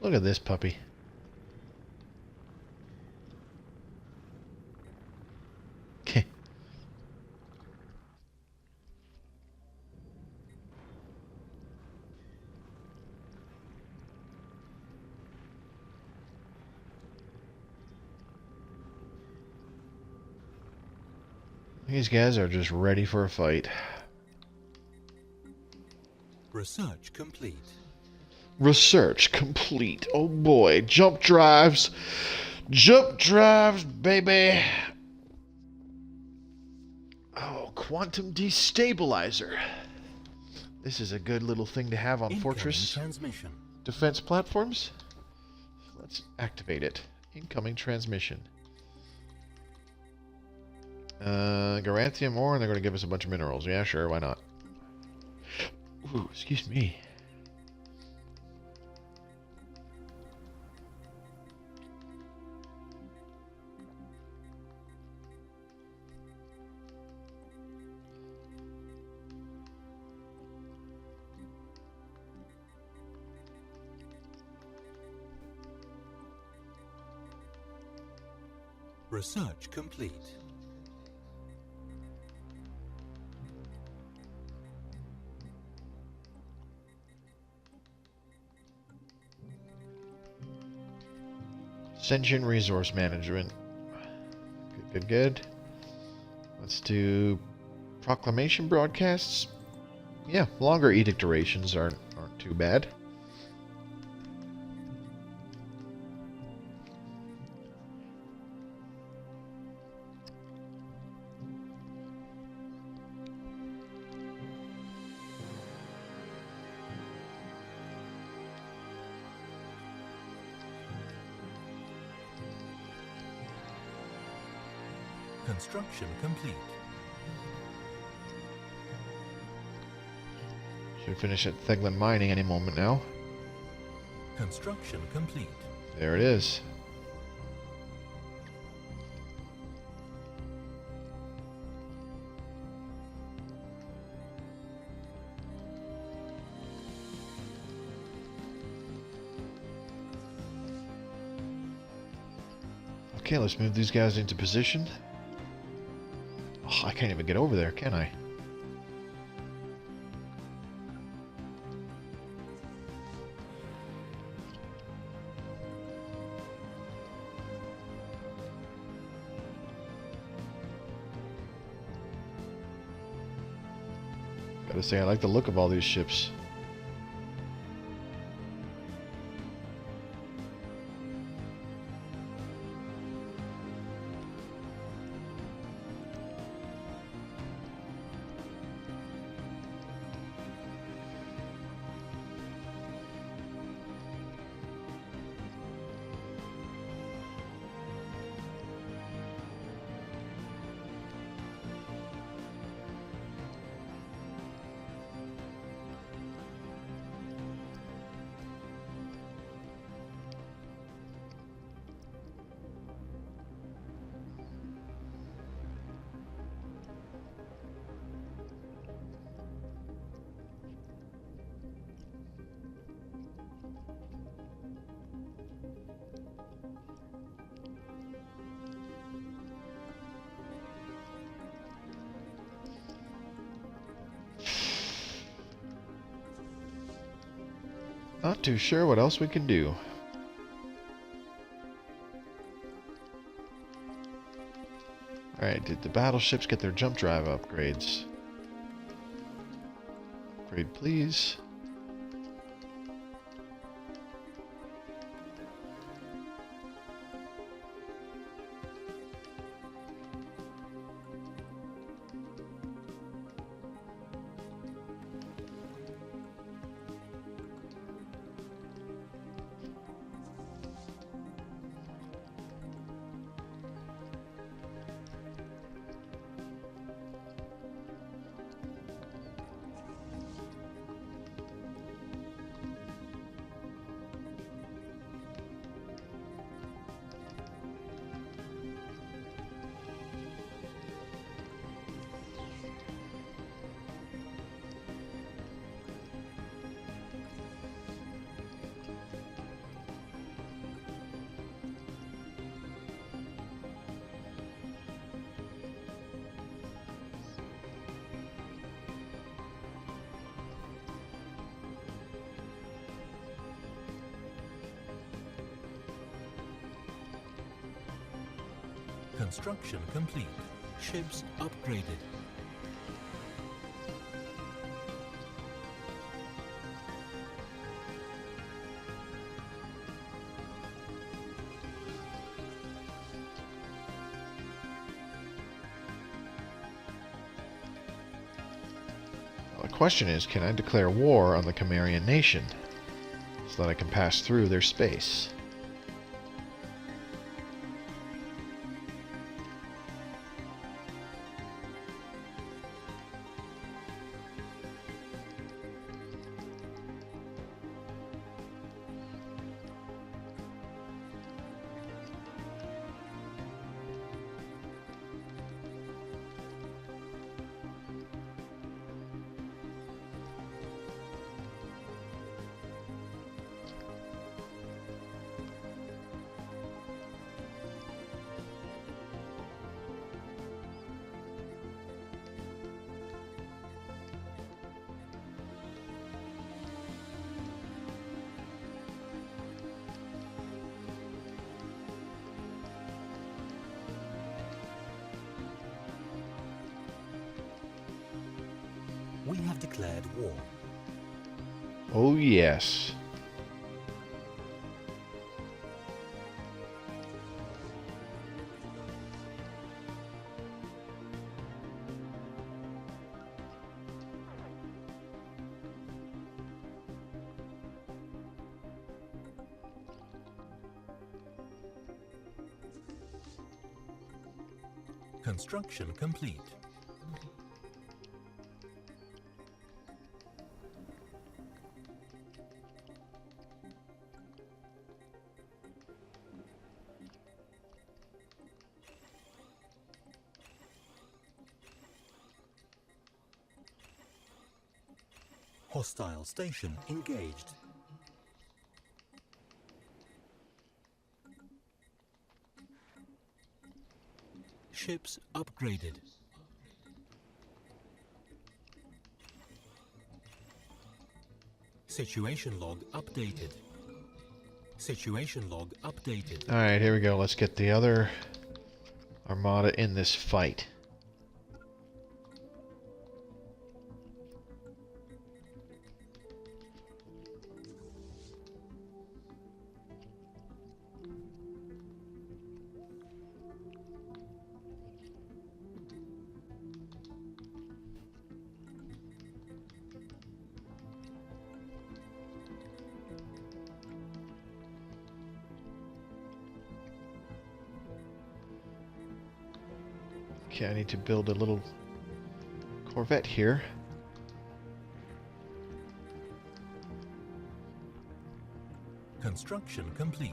Look at this puppy. Okay. These guys are just ready for a fight. Research complete. Research complete. Oh boy. Jump drives. Jump drives, baby. Oh, quantum destabilizer. This is a good little thing to have on Incoming Fortress transmission. defense platforms. Let's activate it. Incoming transmission. Garanthium ore, and they're going to give us a bunch of minerals. Yeah, sure, why not? Ooh, excuse me. Research complete. Sentient resource management. Good, good, good. Let's do proclamation broadcasts. Yeah, longer edict durations aren't too bad. Construction complete. Should finish at Theglin Mining any moment now. Construction complete. There it is. Okay, let's move these guys into position. Oh, I can't even get over there, can I? Gotta say, I like the look of all these ships. Not too sure what else we can do. Alright, did the battleships get their jump drive upgrades? Upgrade, please. Construction complete. Ships upgraded. Well, the question is, can I declare war on the Chimerian nation so that I can pass through their space? We have declared war. Oh, yes. Construction complete. Hostile station engaged. Ships upgraded. Situation log updated. Situation log updated. Alright, here we go. Let's get the other armada in this fight. Okay, I need to build a little corvette here. Construction complete.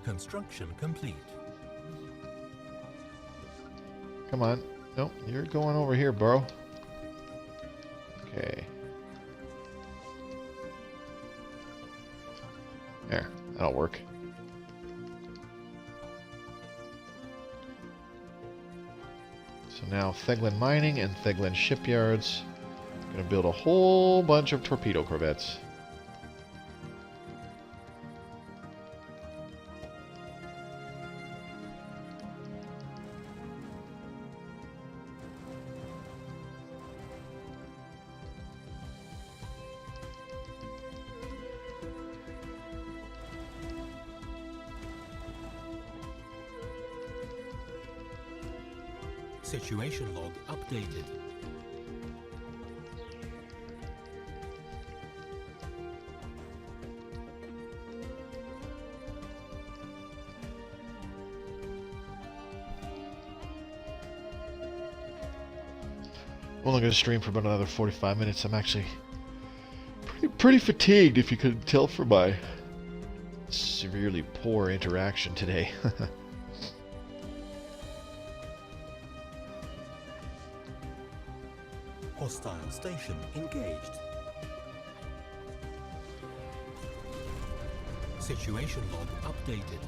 Construction complete. Come on. Nope, you're going over here, bro. Okay. There, that'll work. So now Theglin Mining and Theglin Shipyards. Gonna build a whole bunch of torpedo corvettes. Situation log updated. I'm only going to stream for about another 45 minutes. I'm actually pretty fatigued, if you couldn't tell from my severely poor interaction today. Hostile station engaged. Situation log updated.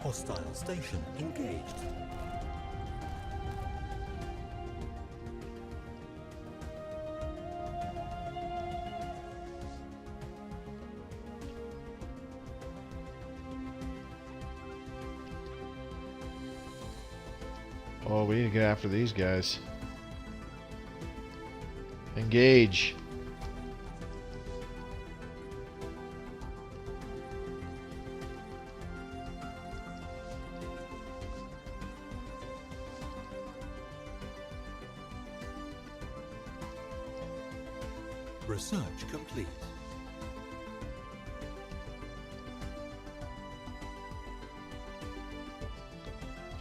Hostile station engaged. Oh, we need to get after these guys. Engage. Research complete.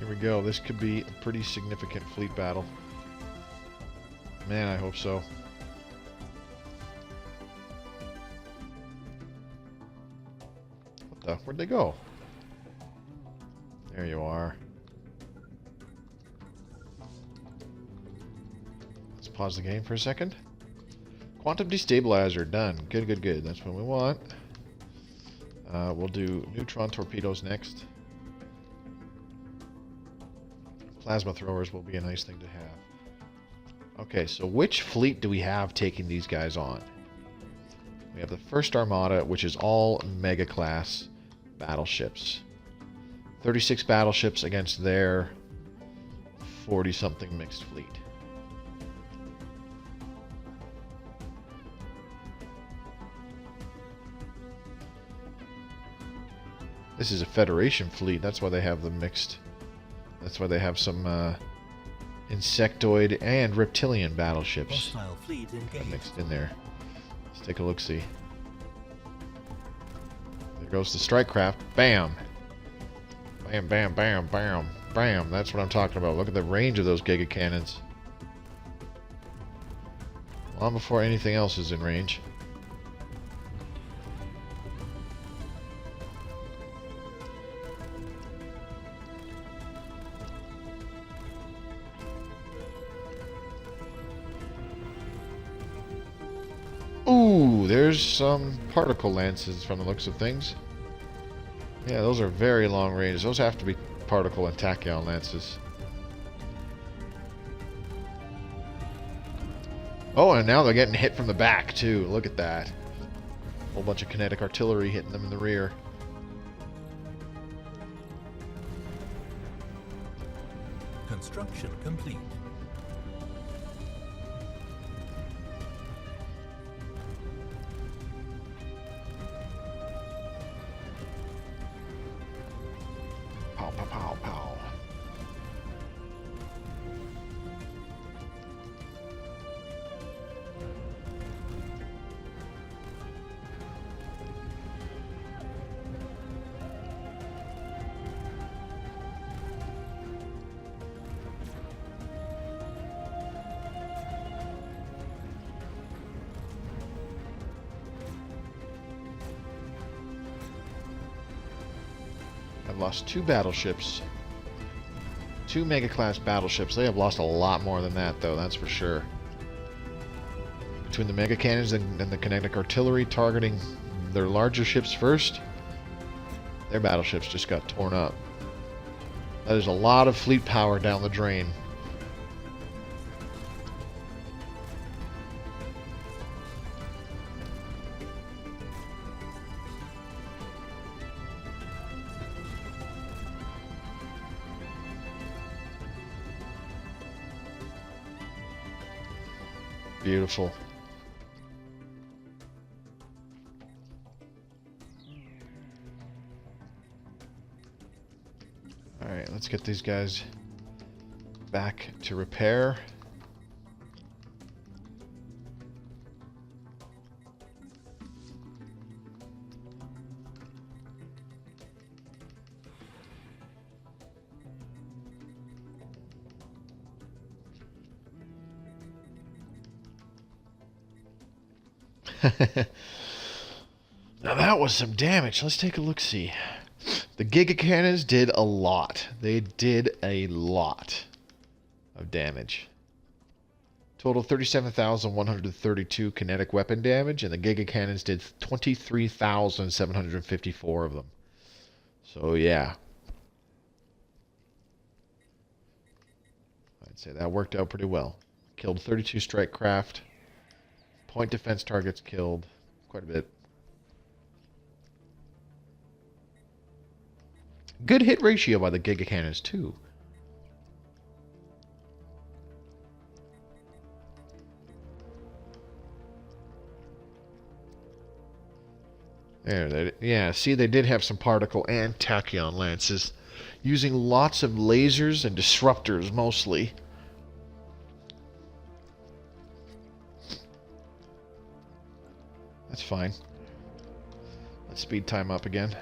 Here we go. This could be a pretty significant fleet battle. Man, I hope so. What the? Where'd they go? There you are. Let's pause the game for a second. Quantum destabilizer, done. Good, good, good. That's what we want. We'll do neutron torpedoes next. Plasma throwers will be a nice thing to have. Okay, so which fleet do we have taking these guys on? We have the first armada, which is all mega class battleships. 36 battleships against their 40-something mixed fleet. This is a Federation fleet. That's why they have the mixed. That's why they have some insectoid and reptilian battleships Hostile fleet engaged. mixed in there. Let's take a look-see. There goes the strike craft. Bam! Bam, bam, bam, bam, bam. That's what I'm talking about. Look at the range of those Giga Cannons. Long before anything else is in range. Ooh, there's some particle lances from the looks of things. Yeah, those are very long range. Those have to be particle and tachyon lances. Oh, and now they're getting hit from the back, too. Look at that. A whole bunch of kinetic artillery hitting them in the rear. Construction complete. Pow, pow, pow, pow. I've lost 2 battleships. 2 mega-class battleships. They have lost a lot more than that, though, that's for sure. Between the mega cannons and the kinetic artillery targeting their larger ships first, their battleships just got torn up. That is a lot of fleet power down the drain. Beautiful. Alright, let's get these guys back to repair. Now that was some damage. Let's take a look-see. The Giga Cannons did a lot. They did a lot of damage. Total 37,132 kinetic weapon damage, and the Giga Cannons did 23,754 of them. So yeah. I'd say that worked out pretty well. Killed 32 strike craft. Point defense targets killed. Quite a bit. Good hit ratio by the Giga Cannons, too. There, yeah, see, they did have some particle and tachyon lances. Using lots of lasers and disruptors, mostly. That's fine. Let's speed time up again.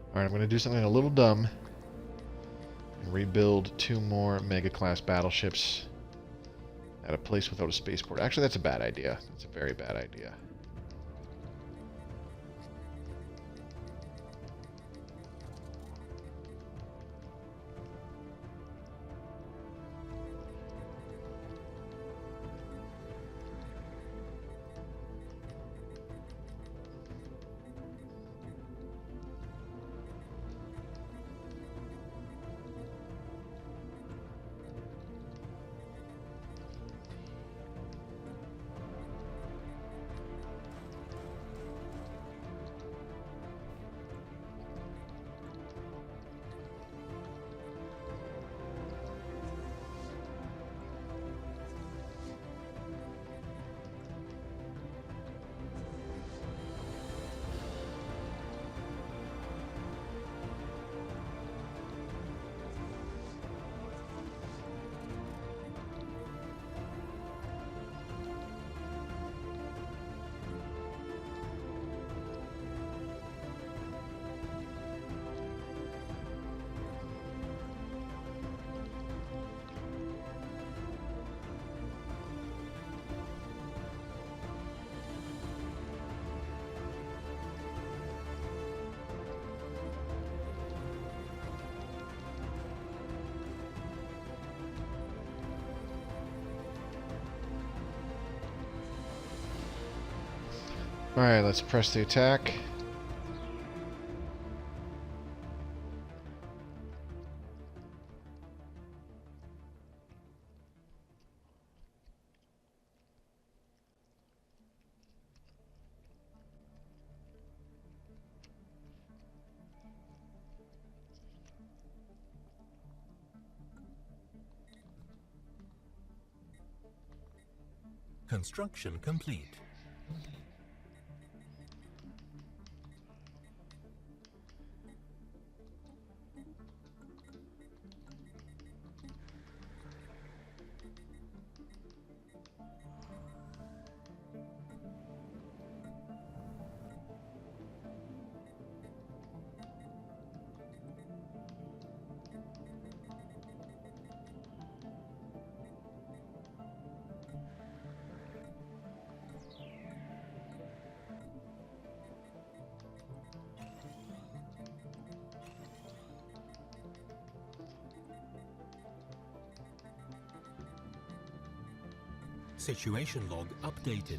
Alright, I'm going to do something a little dumb. And rebuild 2 more mega-class battleships at a place without a spaceport. Actually, that's a bad idea. That's a very bad idea. Alright, let's press the attack. Construction complete. Situation log updated.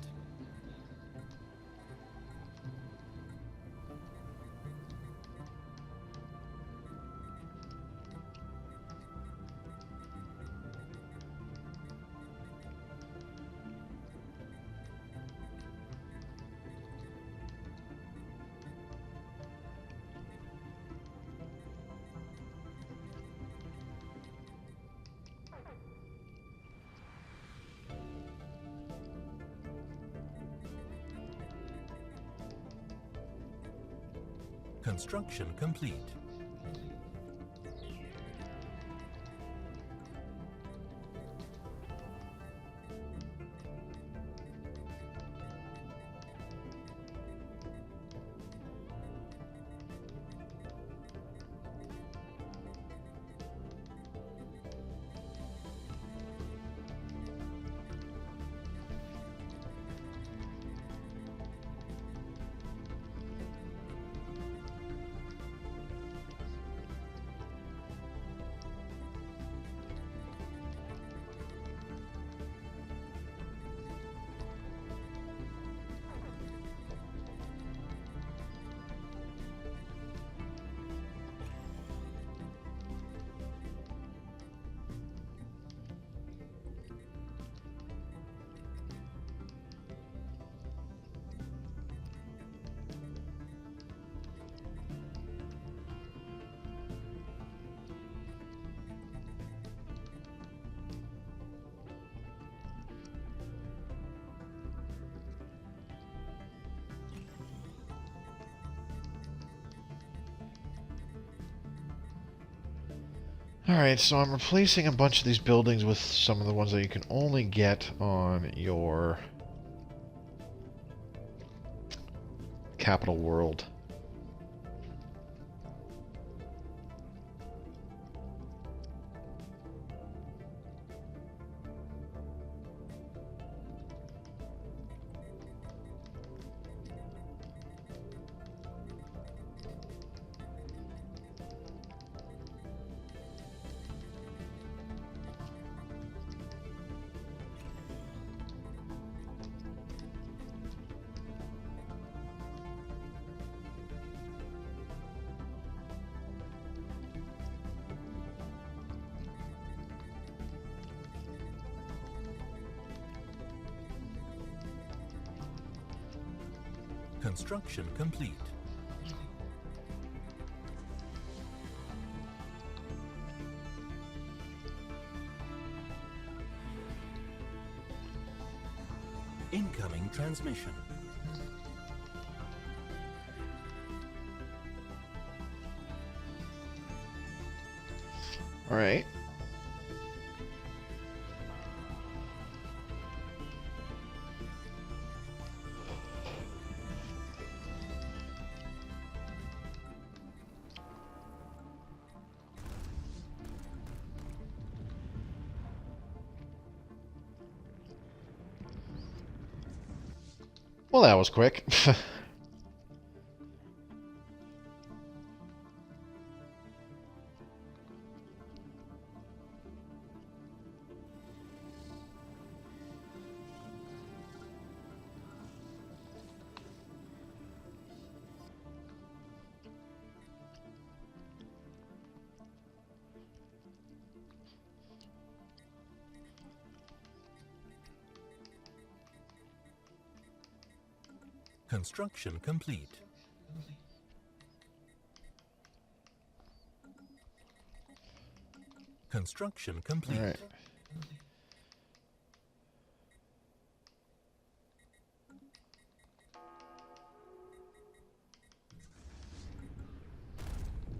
Construction complete. Alright, so I'm replacing a bunch of these buildings with some of the ones that you can only get on your capital world. Construction complete. Incoming transmission. All right. Well, that was quick. Construction complete. Construction complete. All right.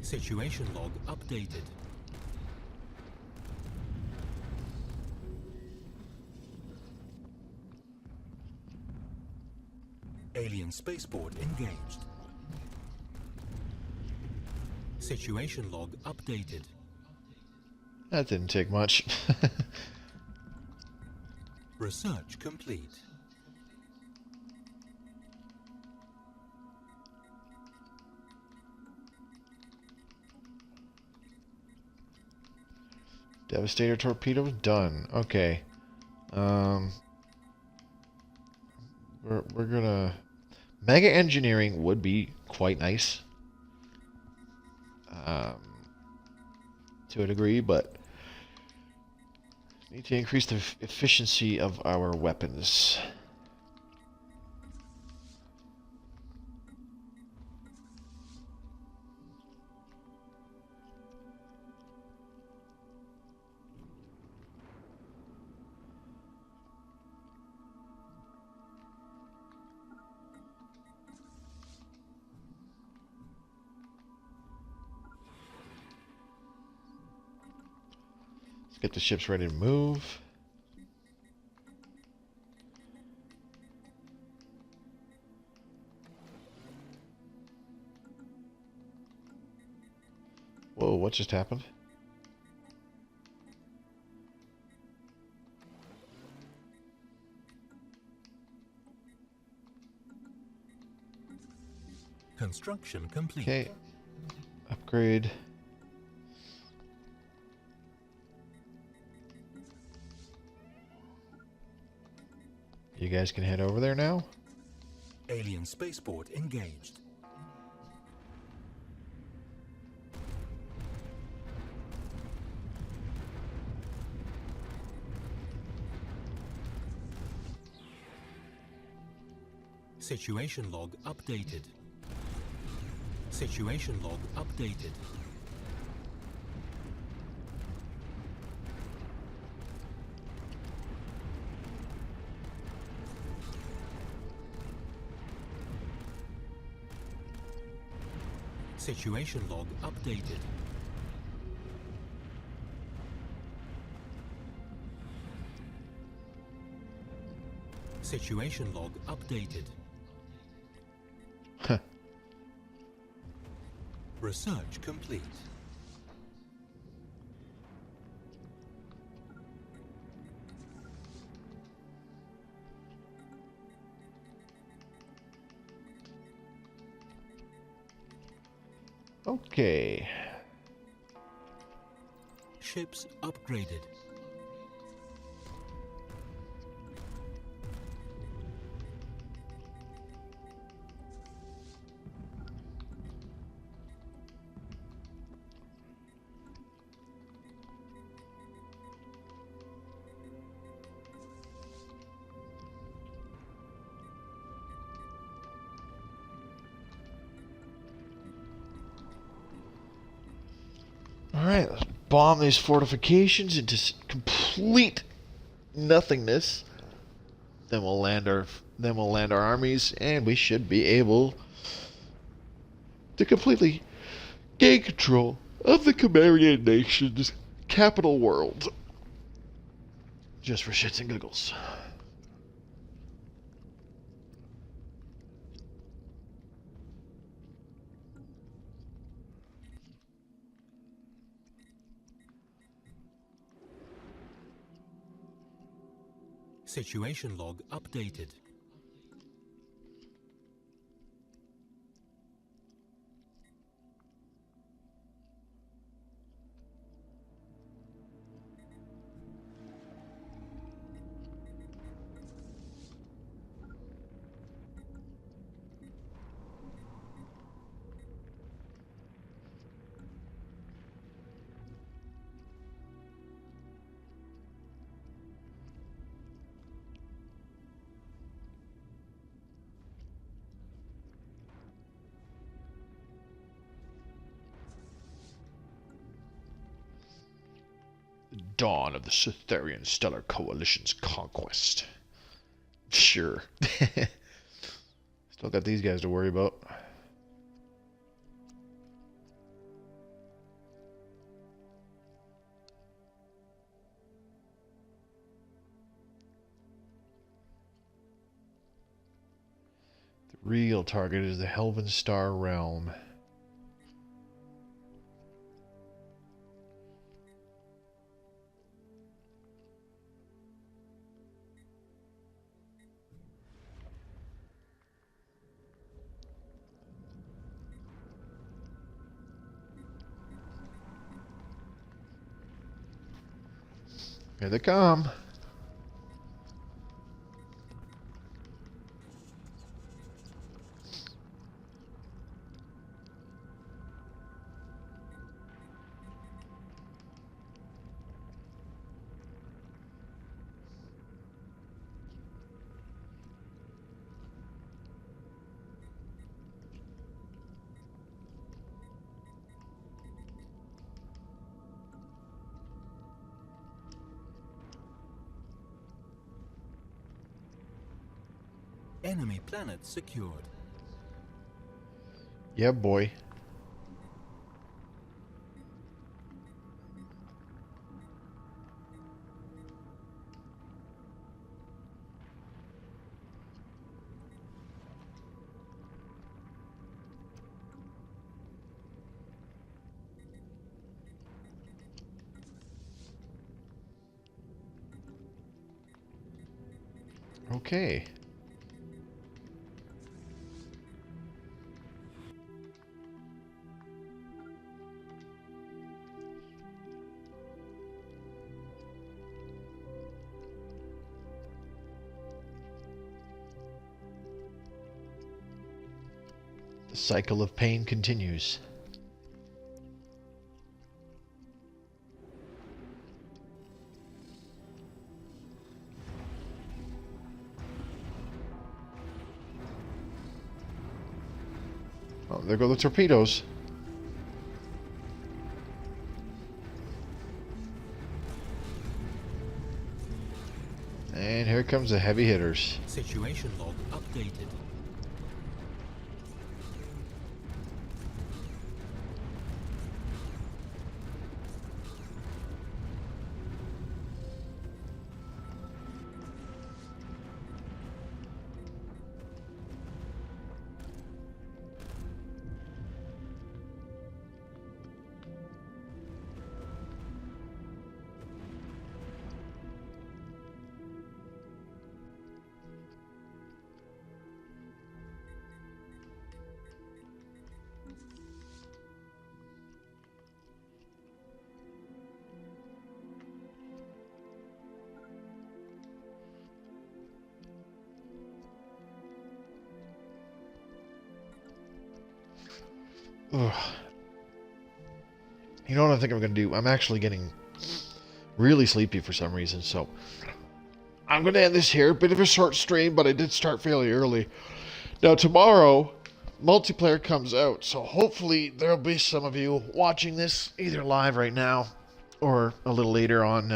Situation log updated. Alien spaceport engaged. Situation log updated. That didn't take much. Research complete. Devastator torpedoes done. Okay. We're gonna mega engineering would be quite nice. To a degree, but need to increase the efficiency of our weapons. Let's get the ships ready to move. Whoa, what just happened? Construction complete. Okay. Upgrade. You guys can head over there now. Alien spaceport engaged. Situation log updated. Situation log updated. Situation log updated. Situation log updated. Huh. Research complete. Okay. Ships upgraded. Alright, let's bomb these fortifications into complete nothingness. Then we'll land our armies, and we should be able to completely gain control of the Chimerian nation's capital world. Just for shits and giggles. Situation log updated. dawn of the Sutharian Stellar Coalition's conquest. Sure. Still got these guys to worry about. The real target is the Helven Star Realm. Here they come. Enemy planet secured. Yeah, boy. Okay. The cycle of pain continues. Oh, there go the torpedoes. And here comes the heavy hitters. Situation log updated. Ugh. You know what I think I'm going to do? I'm actually getting really sleepy for some reason, so I'm going to end this here. Bit of a short stream, but I did start fairly early. Now, tomorrow, multiplayer comes out, so hopefully there'll be some of you watching this either live right now or a little later on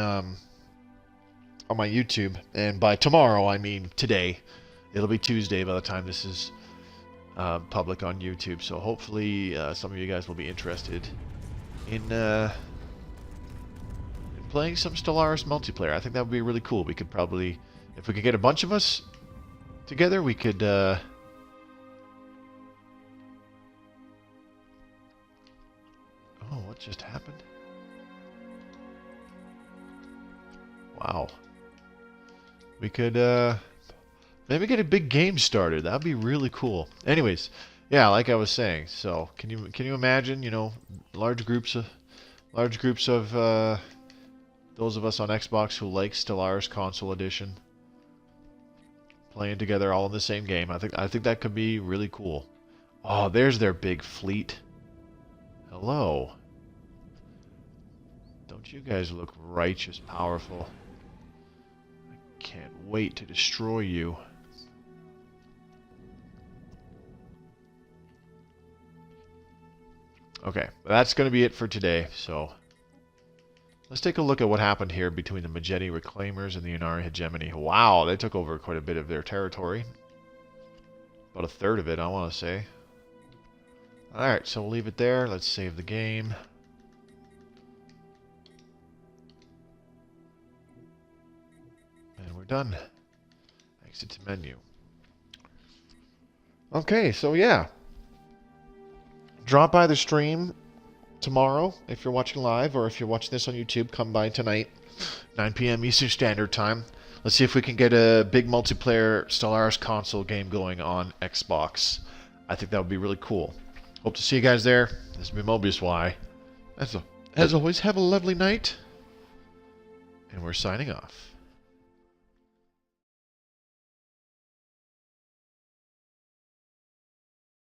my YouTube. And by tomorrow, I mean today. It'll be Tuesday by the time this is public on YouTube, so hopefully some of you guys will be interested in playing some Stellaris multiplayer. I think that would be really cool. We could probably, if we could get a bunch of us together, we could oh, what just happened? Wow. We could maybe get a big game started. That'd be really cool. Anyways, yeah, like I was saying. So can you imagine? You know, large groups of those of us on Xbox who like Stellaris Console Edition playing together all in the same game. I think that could be really cool. Oh, there's their big fleet. Hello. Don't you guys look righteous, powerful? I can't wait to destroy you. Okay, that's going to be it for today. So Let's take a look at what happened here between the Majetti Reclaimers and the Inari Hegemony. Wow, they took over quite a bit of their territory. About a third of it, I want to say. Alright, so we'll leave it there. Let's save the game. And we're done. Exit to menu. Okay, so yeah. Drop by the stream tomorrow if you're watching live, or if you're watching this on YouTube, come by tonight, 9 p.m. Eastern Standard Time. Let's see if we can get a big multiplayer Stellaris console game going on Xbox. I think that would be really cool. Hope to see you guys there. This has been Mobius Y. As always, have a lovely night. And we're signing off.